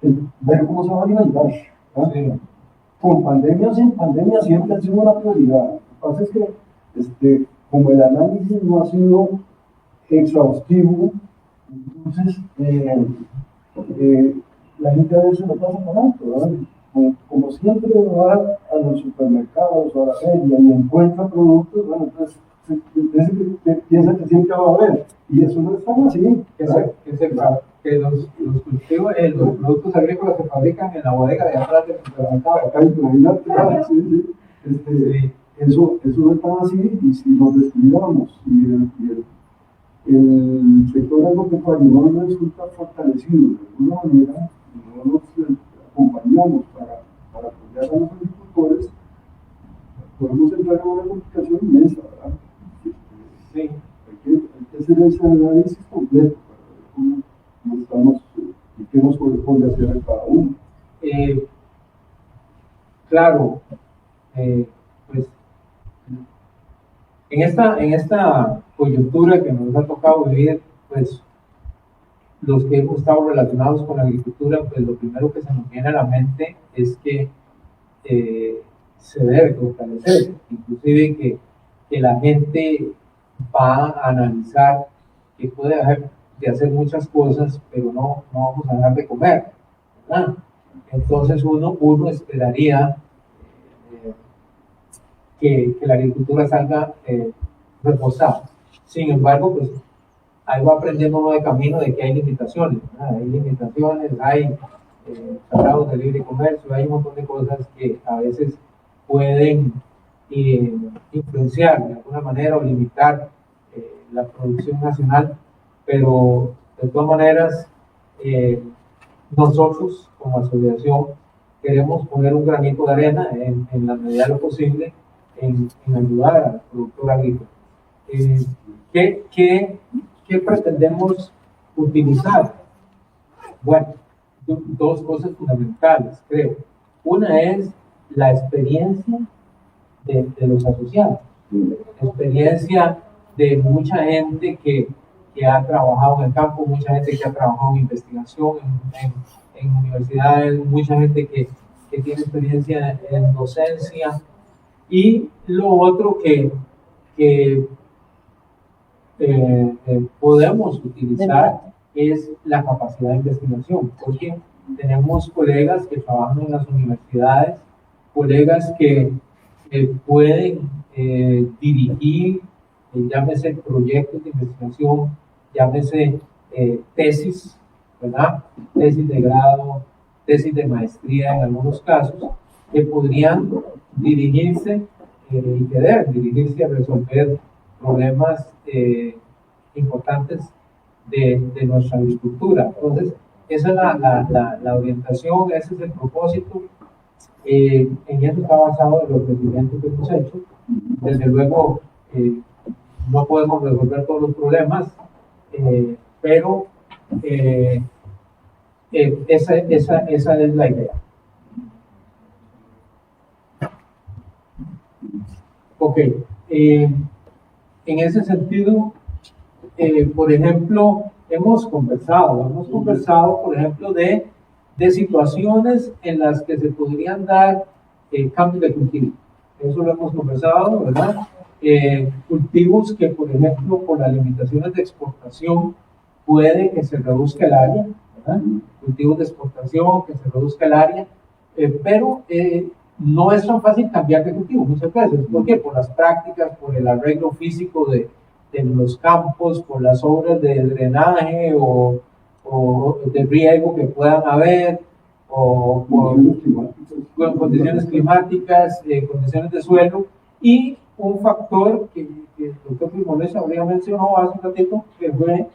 es ver cómo se va a alimentar. Sí. Con pandemia o sin pandemia siempre ha sido una prioridad. Lo que pasa es que como el análisis no ha sido exhaustivo, entonces la gente a veces lo pasa por alto, ¿verdad? Como siempre va a los supermercados o a la feria y encuentra productos, bueno, entonces piensa que siempre va a haber, y eso no es tan así. Que los cultivos, los productos agrícolas se fabrican en la bodega de atrás del supermercado. Acá hay eso es tan así, y si nos descuidamos el sector agropecuario no resulta fortalecido de alguna manera, no nos acompañamos para apoyar a los agricultores, podemos entrar en una complicación inmensa, ¿verdad? Sí. Hay que hacer ese análisis completo para ver cómo estamos y qué nos corresponde hacer a cada uno. Claro, pues en esta coyuntura que nos ha tocado vivir, pues los que hemos estado relacionados con la agricultura, pues lo primero que se nos viene a la mente es que se debe fortalecer, inclusive que la gente va a analizar que puede dejar de hacer muchas cosas, pero no vamos a dejar de comer, ¿verdad? Entonces uno esperaría que la agricultura salga reforzada. Sin embargo, pues ahí va aprendiendo uno de camino de que hay limitaciones, ¿verdad? Hay limitaciones, hay tratados de libre comercio, hay un montón de cosas que a veces pueden influenciar de alguna manera o limitar la producción nacional, pero de todas maneras nosotros como asociación queremos poner un granito de arena en la medida de lo posible en ayudar al productor agrícola. ¿Qué pretendemos utilizar? Bueno, dos cosas fundamentales, creo. Una es la experiencia de los asociados, la experiencia de mucha gente que ha trabajado en el campo, mucha gente que ha trabajado en investigación, en universidades, mucha gente que tiene experiencia en docencia. Y lo otro que podemos utilizar es la capacidad de investigación, porque tenemos colegas que trabajan en las universidades, colegas que pueden dirigir, llámese proyectos de investigación, llámese tesis, ¿verdad? Tesis de grado, tesis de maestría en algunos casos, que podrían dirigirse y querer dirigirse a resolver problemas importantes de nuestra agricultura. Entonces, esa es la orientación, ese es el propósito. En eso está basado el ofrecimiento que hemos hecho. Desde luego, no podemos resolver todos los problemas, pero esa es la idea. Ok, en ese sentido, por ejemplo, hemos conversado, por ejemplo, de situaciones en las que se podrían dar cambios de cultivo. Eso lo hemos conversado, ¿verdad? Cultivos que, por ejemplo, por las limitaciones de exportación, puede que se reduzca el área, ¿verdad? Cultivos de exportación, que se reduzca el área, pero no es tan fácil cambiar de cultivo muchas veces. ¿Por qué? Por las prácticas, por el arreglo físico de los campos, por las obras de drenaje o de riego que puedan haber, o por condiciones climáticas, condiciones de suelo, y un factor que el doctor Primones habría mencionado hace un ratito, que fue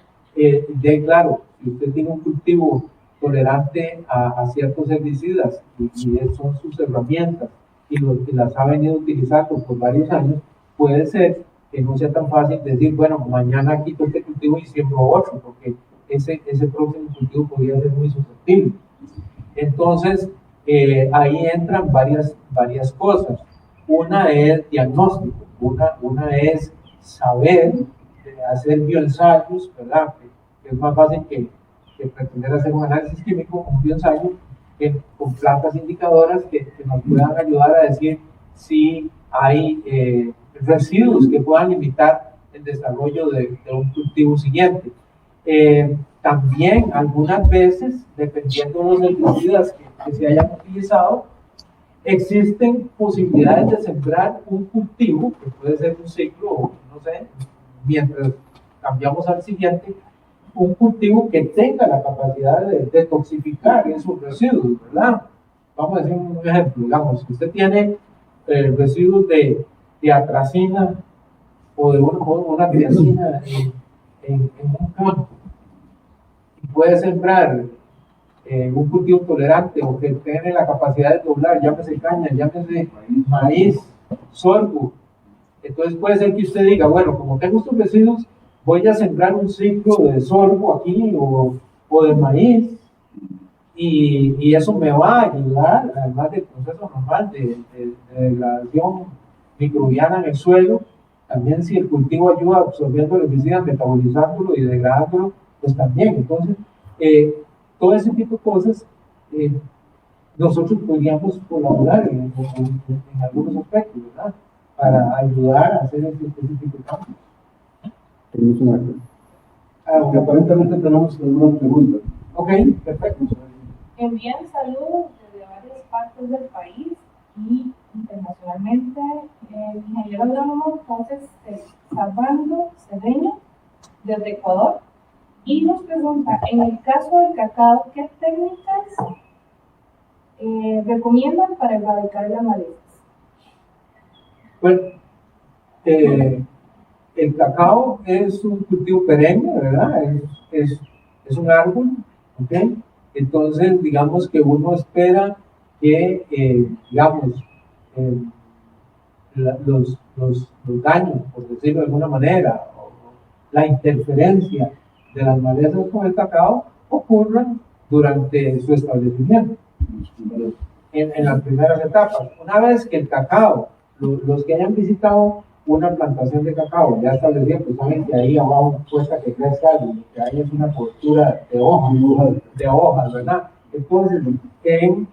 claro, si usted tiene un cultivo tolerante a ciertos herbicidas y son sus herramientas y las ha venido utilizando por varios años, puede ser que no sea tan fácil decir, bueno, mañana quito este cultivo y siembro otro, porque ese próximo cultivo podría ser muy susceptible. Entonces, ahí entran varias cosas. Una es diagnóstico, una es saber hacer bioensayos, ¿verdad? Que es más fácil que pretender hacer un análisis químico, un bioensayo con plantas indicadoras que nos puedan ayudar a decir si hay residuos que puedan limitar el desarrollo de un cultivo siguiente. También algunas veces, dependiendo de los herbicidas que se hayan utilizado, existen posibilidades de sembrar un cultivo, que puede ser un ciclo, no sé, mientras cambiamos al siguiente, un cultivo que tenga la capacidad de toxificar esos residuos, ¿verdad? Vamos a decir un ejemplo, digamos, si usted tiene residuos de de atracina o de una triacina en un campo. Y puede sembrar un cultivo tolerante o que tiene la capacidad de doblar, llámese caña, llámese maíz, sorgo. Entonces puede ser que usted diga, bueno, como tengo estos residuos, voy a sembrar un ciclo de sorgo aquí o de maíz, y eso me va a ayudar, además del proceso normal de degradación microbiana en el suelo. También si el cultivo ayuda absorbiendo el herbicida, metabolizándolo y degradándolo, pues también. Entonces, todo ese tipo de cosas, nosotros podríamos colaborar en algunos aspectos, ¿verdad? Para ayudar a hacer ese tipo de cambios. Tenemos una que aparentemente tenemos algunas preguntas. Ok, perfecto. Envían saludos desde varias partes del país y internacionalmente. El ingeniero agrónomo José Salvando Cedeño, desde Ecuador, y nos pregunta, en el caso del cacao, ¿qué técnicas recomiendan para erradicar las malezas? Bueno, el cacao es un cultivo perenne, ¿verdad? Es un árbol, ¿ok? Entonces, digamos que uno espera que, los daños, por decirlo de alguna manera, o la interferencia de las malezas con el cacao ocurran durante su establecimiento, en las primeras etapas. Una vez que el cacao, los que hayan visitado una plantación de cacao ya establecida, pues saben que ahí abajo cuesta que crezca algo, que ahí es una cobertura de hojas, ¿verdad? Entonces, en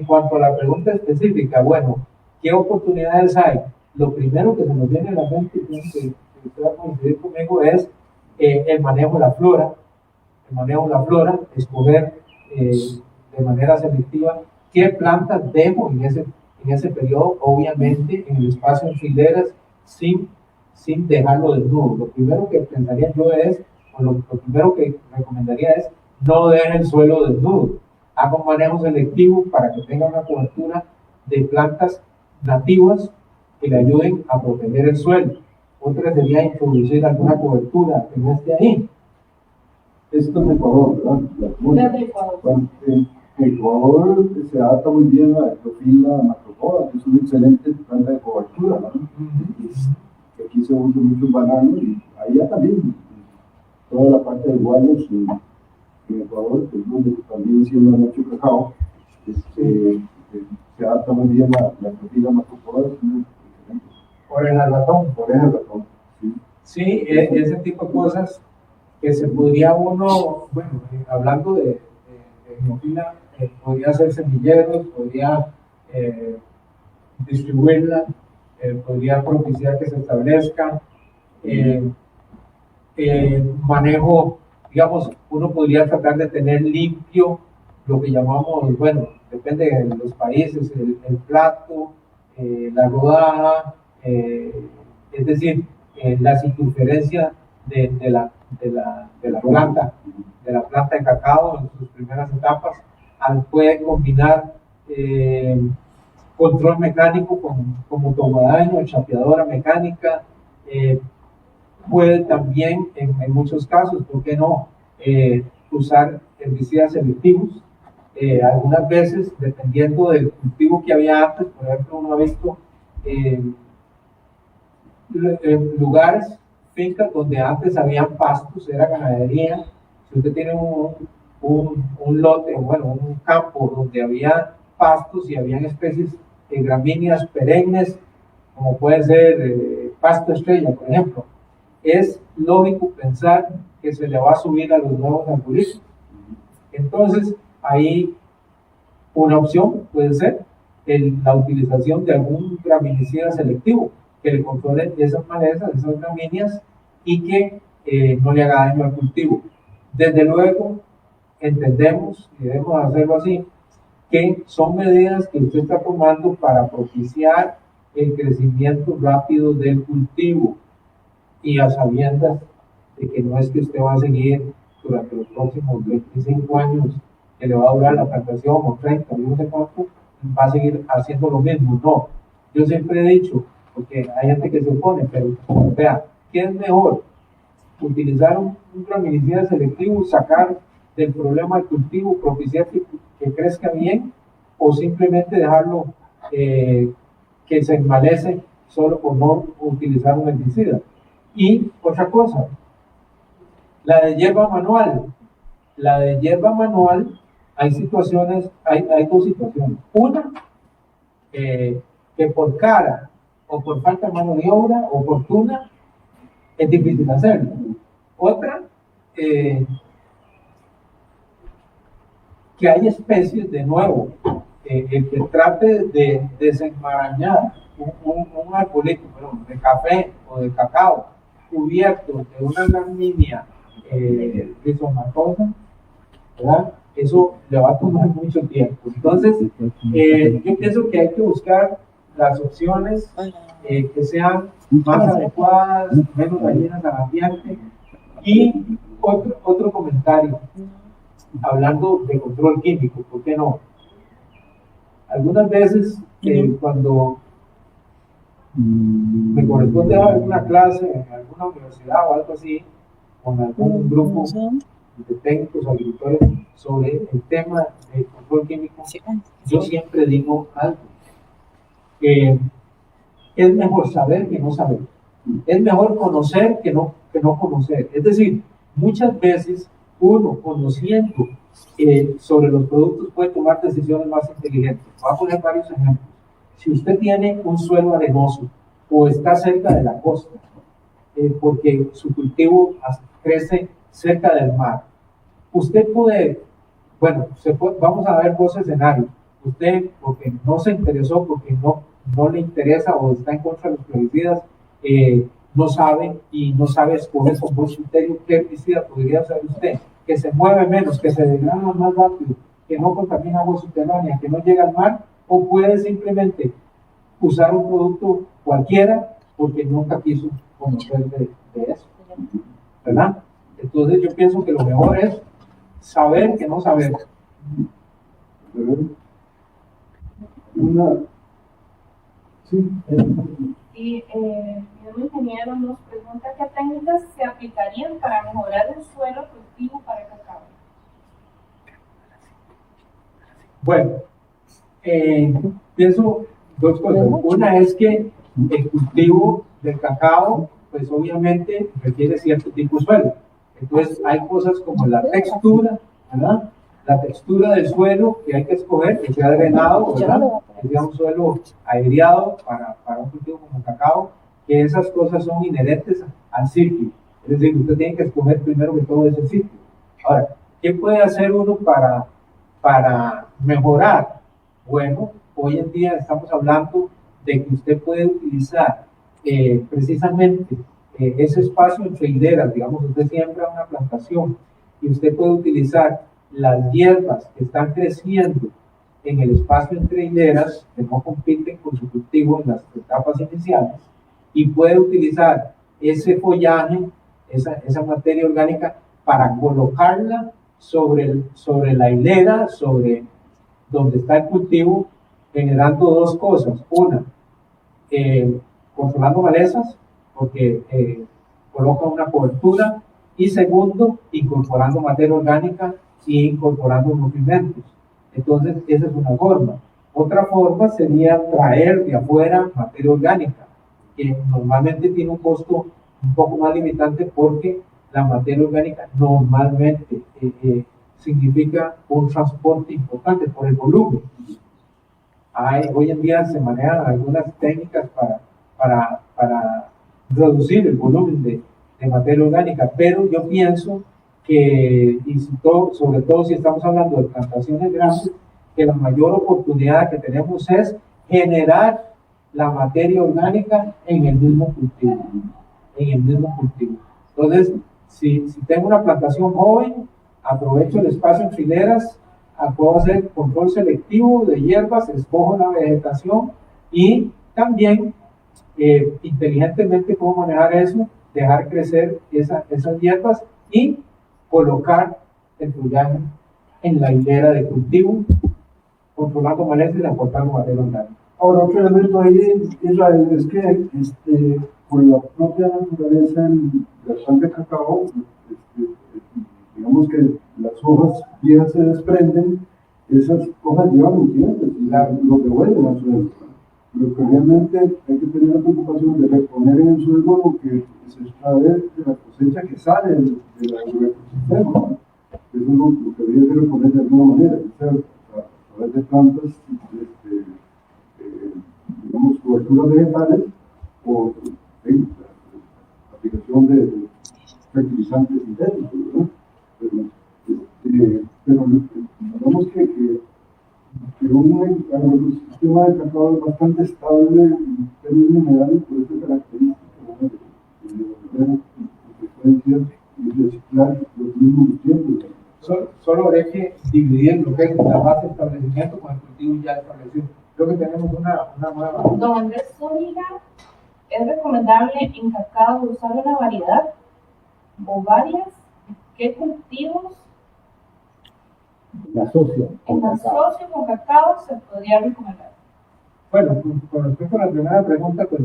cuanto a la pregunta específica, bueno, ¿qué oportunidades hay? Lo primero que se nos viene a la mente, que usted va a coincidir conmigo, es el manejo de la flora. El manejo de la flora, escoger de manera selectiva qué plantas dejo en ese periodo, obviamente en el espacio en fileras, sin dejarlo desnudo. Lo primero que pensaría yo es, o lo primero que recomendaría es, no deje el suelo desnudo. Haga un manejo selectivo para que tenga una cobertura de plantas nativas que le ayuden a proteger el suelo. Otra sería introducir alguna cobertura que no esté ahí. Esto es de Ecuador, ¿verdad? Desde Ecuador. En Ecuador se adapta muy bien a la Ecofila macropoda, que es una excelente planta de cobertura, ¿no? Y aquí se usan muchos bananos y allá también, toda la parte de Guayas en Ecuador, que es donde también siembra mucho cacao, se adapta muy bien a la Ecofila macropoda, es una excelente. Oreja de ratón. Sí. Sí, ese tipo de cosas que se podría uno, bueno, hablando de Ecofila, podría hacer semilleros, podría distribuirla, podría propiciar que se establezca manejo, digamos, uno podría tratar de tener limpio lo que llamamos, bueno, depende de los países, el plato, la rodaja, es decir, la circunferencia de la planta de cacao en sus primeras etapas. Puede combinar control mecánico con motoguadaño, chapeadora mecánica. Puede también, en muchos casos, ¿por qué no?, usar herbicidas selectivos. Algunas veces, dependiendo del cultivo que había antes, por ejemplo, uno ha visto lugares, fincas donde antes habían pastos, era ganadería. Si usted tiene un lote, bueno, un campo donde había pastos y habían especies de gramíneas perennes, como puede ser pasto estrella, por ejemplo, es lógico pensar que se le va a subir a los nuevos arbolitos. Entonces, ahí una opción puede ser la utilización de algún graminicida selectivo que le controle esas malezas, esas gramíneas, y que no le haga daño al cultivo. Desde luego, entendemos, y debemos hacerlo así, que son medidas que usted está tomando para propiciar el crecimiento rápido del cultivo, y a sabiendas de que no es que usted va a seguir durante los próximos 25 años que le va a durar la plantación, o 30, no sé cuánto, va a seguir haciendo lo mismo. No, yo siempre he dicho, porque hay gente que se opone, pero vea, ¿qué es mejor? Utilizar un graminicida selectivo, sacar del problema del cultivo, propiciar que crezca bien, o simplemente dejarlo que se enmalece solo por no utilizar un herbicida. Y otra cosa, la de hierba manual. La de hierba manual, hay situaciones, hay dos situaciones. Una, que por cara o por falta de mano de obra oportuna es difícil hacerlo. Otra, que hay especies, de nuevo, el que trate de desenmarañar un arbolito, de café o de cacao cubierto de una gramínea rizomatosa, ¿verdad? Eso le va a tomar mucho tiempo. Entonces, yo pienso que hay que buscar las opciones que sean más adecuadas, menos dañinas al ambiente. Y otro comentario, hablando de control químico, ¿por qué no? Algunas veces, cuando me corresponde dar alguna clase en alguna universidad o algo así, con algún grupo de técnicos agricultores sobre el tema del control químico, yo siempre digo algo, que es mejor saber que no saber, es mejor conocer que no conocer. Es decir, muchas veces uno conociendo sobre los productos puede tomar decisiones más inteligentes. Voy a poner varios ejemplos. Si usted tiene un suelo arenoso o está cerca de la costa, porque su cultivo crece cerca del mar, usted puede, vamos a ver dos escenarios. Usted, porque no se interesó, porque no le interesa o está en contra de los herbicidas, no sabe y no sabe escoger con buen criterio qué herbicida podría usar usted, que se mueve menos, que se degrada más rápido, que no contamina agua subterránea, que no llega al mar, o puede simplemente usar un producto cualquiera porque nunca quiso conocer de eso, ¿verdad? Entonces yo pienso que lo mejor es saber que no saber. Y mi ingeniero nos pregunta qué técnicas se aplicarían para mejorar el suelo cultivo para cacao. Bueno, pienso dos cosas. Una es que el cultivo del cacao, pues obviamente requiere cierto tipo de suelo. Entonces hay cosas como la textura, ¿verdad? La textura del suelo que hay que escoger, que sea drenado, ¿verdad? Que sea un suelo aireado para un cultivo como el cacao, que esas cosas son inherentes al ciclo. Es decir, usted tiene que escoger primero que todo ese ciclo. Ahora, ¿qué puede hacer uno para mejorar? Bueno, hoy en día estamos hablando de que usted puede utilizar precisamente ese espacio entre hileras. Digamos, usted siembra una plantación y usted puede utilizar las hierbas que están creciendo en el espacio entre hileras, que no compiten con su cultivo en las etapas iniciales, y puede utilizar ese follaje, esa materia orgánica, para colocarla sobre la hilera, sobre donde está el cultivo, generando dos cosas. Una, controlando malezas, porque coloca una cobertura, y segundo, incorporando materia orgánica y incorporando nutrimentos. Entonces, esa es una forma. Otra forma sería traer de afuera materia orgánica, que normalmente tiene un costo un poco más limitante, porque la materia orgánica normalmente significa un transporte importante por el volumen. Hoy en día se manejan algunas técnicas para reducir el volumen de materia orgánica, pero yo pienso que, sobre todo si estamos hablando de plantaciones grandes, que la mayor oportunidad que tenemos es generar la materia orgánica en el mismo cultivo. Entonces, si tengo una plantación joven, aprovecho el espacio en fileras, puedo hacer control selectivo de hierbas, escojo la vegetación, y también inteligentemente puedo manejar eso, dejar crecer esas hierbas y colocar el follaje en la hilera de cultivo, controlando malezas y aportando materia orgánica. Ahora, otro elemento ahí, Israel, es que por la propia naturaleza del árbol de cacao, digamos que las hojas viejas se desprenden, esas hojas llevan nutrientes y lo devuelven al suelo. Pero que realmente hay que tener la preocupación de reponer en el suelo lo que se extrae de la cosecha que sale del ecosistema, ¿no? Eso es lo que habría que reponer de alguna manera, o sea, a través de plantas, digamos, coberturas vegetales o la aplicación de fertilizantes sintéticos, ¿verdad? Pero digamos que un ecosistema de cacao es bastante estable en términos minerales por esta característica, ¿no? De frecuencias y reciclar los mismos nutrientes. Solo habría que dividir lo que es la base de establecimiento con el cultivo ya establecido. Creo que tenemos una nueva. Don Andrés Zúñiga, ¿es recomendable en cacao usar una variedad o varias? ¿Qué cultivos La asocio con en cacao. asocio con cacao se podría recomendar? Bueno, con respecto a la primera pregunta, pues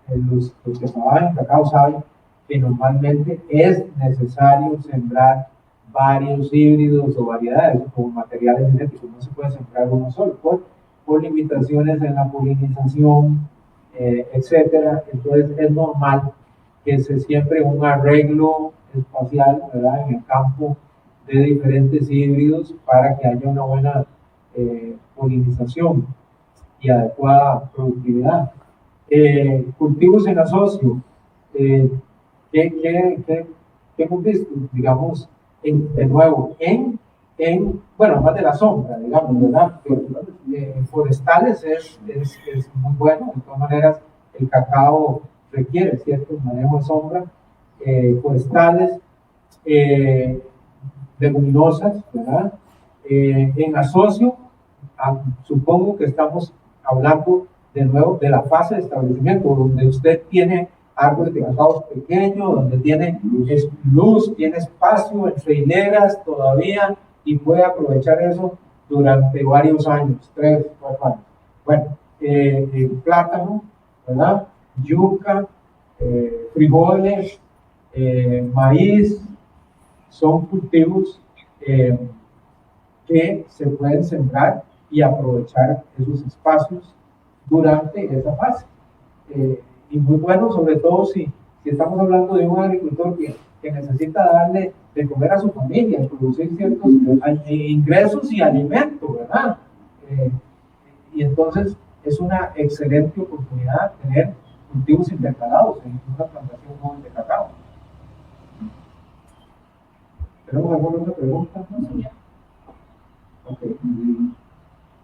los que trabajan en cacao saben que normalmente es necesario sembrar varios híbridos o variedades con materiales genéticos, no se puede sembrar uno solo por limitaciones en la polinización, etcétera. Entonces es normal que se siembre un arreglo espacial, ¿verdad?, en el campo de diferentes híbridos para que haya una buena polinización y adecuada productividad. Cultivos en asocio, ¿qué hemos visto? Digamos, de nuevo, bueno, más de la sombra, digamos, ¿verdad? Forestales es muy bueno, de todas maneras, el cacao requiere cierto manejo de sombra, forestales, leguminosas, ¿verdad? En asocio, supongo que estamos hablando de nuevo de la fase de establecimiento, donde usted tiene árboles de cacao pequeños, donde tiene luz, tiene espacio entre hileras todavía y puede aprovechar eso durante varios años, 3, 4 años. Bueno, plátano, ¿verdad? Yuca, frijoles, maíz, son cultivos que se pueden sembrar y aprovechar esos espacios durante esa fase. Y muy bueno, sobre todo si estamos hablando de un agricultor que necesita darle de comer a su familia, producir ciertos ingresos y alimentos, ¿verdad? Y entonces es una excelente oportunidad tener cultivos intercalados en una plantación joven de cacao. ¿Tenemos alguna otra pregunta? No, señor. Okay.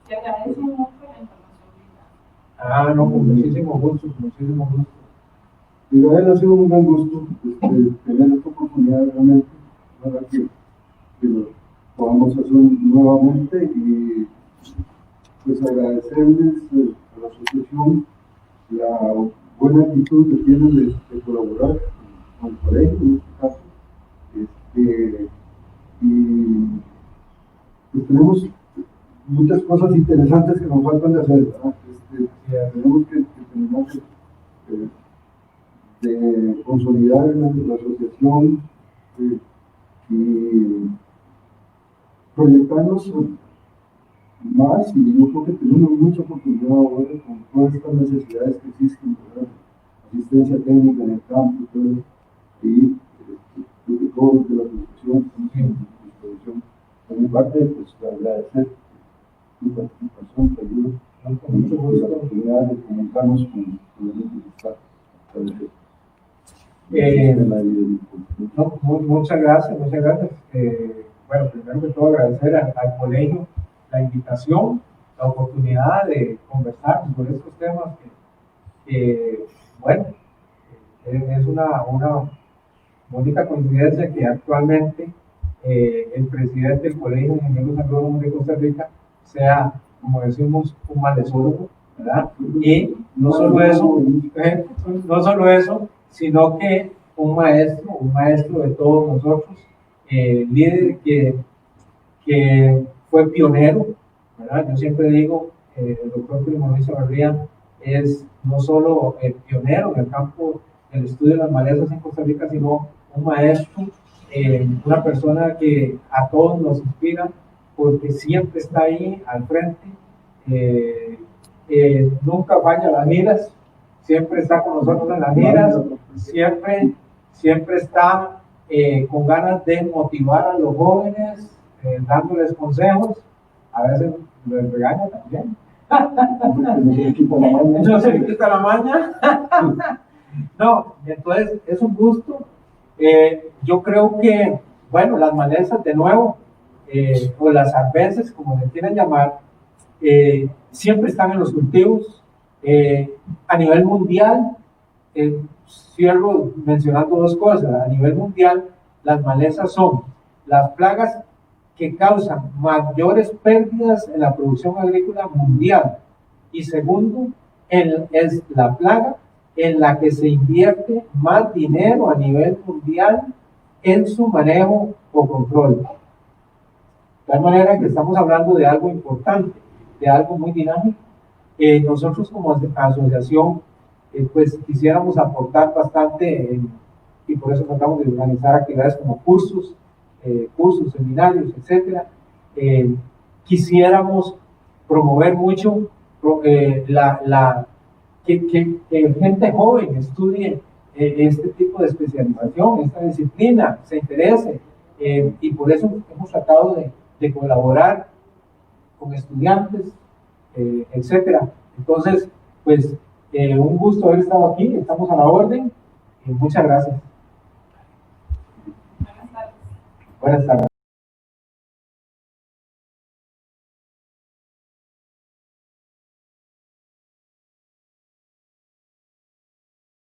Te agradezco mucho la información. No, con muchísimo gusto, con muchísimo gusto. Israel, ha sido un gran gusto tener esta oportunidad realmente para que lo podamos hacer nuevamente y pues agradecerles a la asociación la buena actitud que tienen de colaborar con el colegio en este caso. Y pues tenemos muchas cosas interesantes que nos faltan de hacer, ¿verdad? Tenemos que terminar de consolidar la asociación y proyectarnos más, y yo creo que tenemos mucha oportunidad ahora con todas estas necesidades que existen, ¿verdad? Asistencia técnica en el campo y todo eso, y todos de la asociación estamos en disposición. Por mi parte, pues agradecer tu participación, tu ayuda, con mucho gusto la oportunidad de comunicarnos con la gente que está. Muchas gracias, muchas gracias. Bueno, primero que todo agradecer al colegio la invitación, la oportunidad de conversar sobre estos temas que bueno, es una bonita coincidencia que actualmente el presidente del Colegio de Ingenieros Agrónomos de Costa Rica sea, como decimos, un malezólogo, ¿verdad? Y no solo eso, sino que un maestro de todos nosotros, líder que fue pionero, ¿verdad? Yo siempre digo, el doctor Primo Luis Echeverría es no solo pionero en el campo del estudio de las malezas en Costa Rica, sino un maestro, una persona que a todos nos inspira porque siempre está ahí al frente, nunca falla las miras, siempre está con nosotros en las miras, siempre está con ganas de motivar a los jóvenes, dándoles consejos, a veces les regaña también. No se le quita la maña. No, entonces es un gusto. Yo creo que, bueno, las malezas de nuevo, o las arbences, como le quieran llamar, siempre están en los cultivos. A nivel mundial, cierro mencionando dos cosas. A nivel mundial, las malezas son las plagas que causan mayores pérdidas en la producción agrícola mundial. Y segundo, es la plaga en la que se invierte más dinero a nivel mundial en su manejo o control. De tal manera que estamos hablando de algo importante, de algo muy dinámico. Nosotros como asociación, pues quisiéramos aportar bastante, y por eso tratamos de organizar actividades como cursos, seminarios, etcétera. Quisiéramos promover mucho que gente joven estudie este tipo de especialización, esta disciplina, se interese, y por eso hemos tratado de colaborar con estudiantes, etcétera. Entonces, pues, un gusto haber estado aquí, estamos a la orden, y muchas gracias. Buenas tardes. Buenas tardes.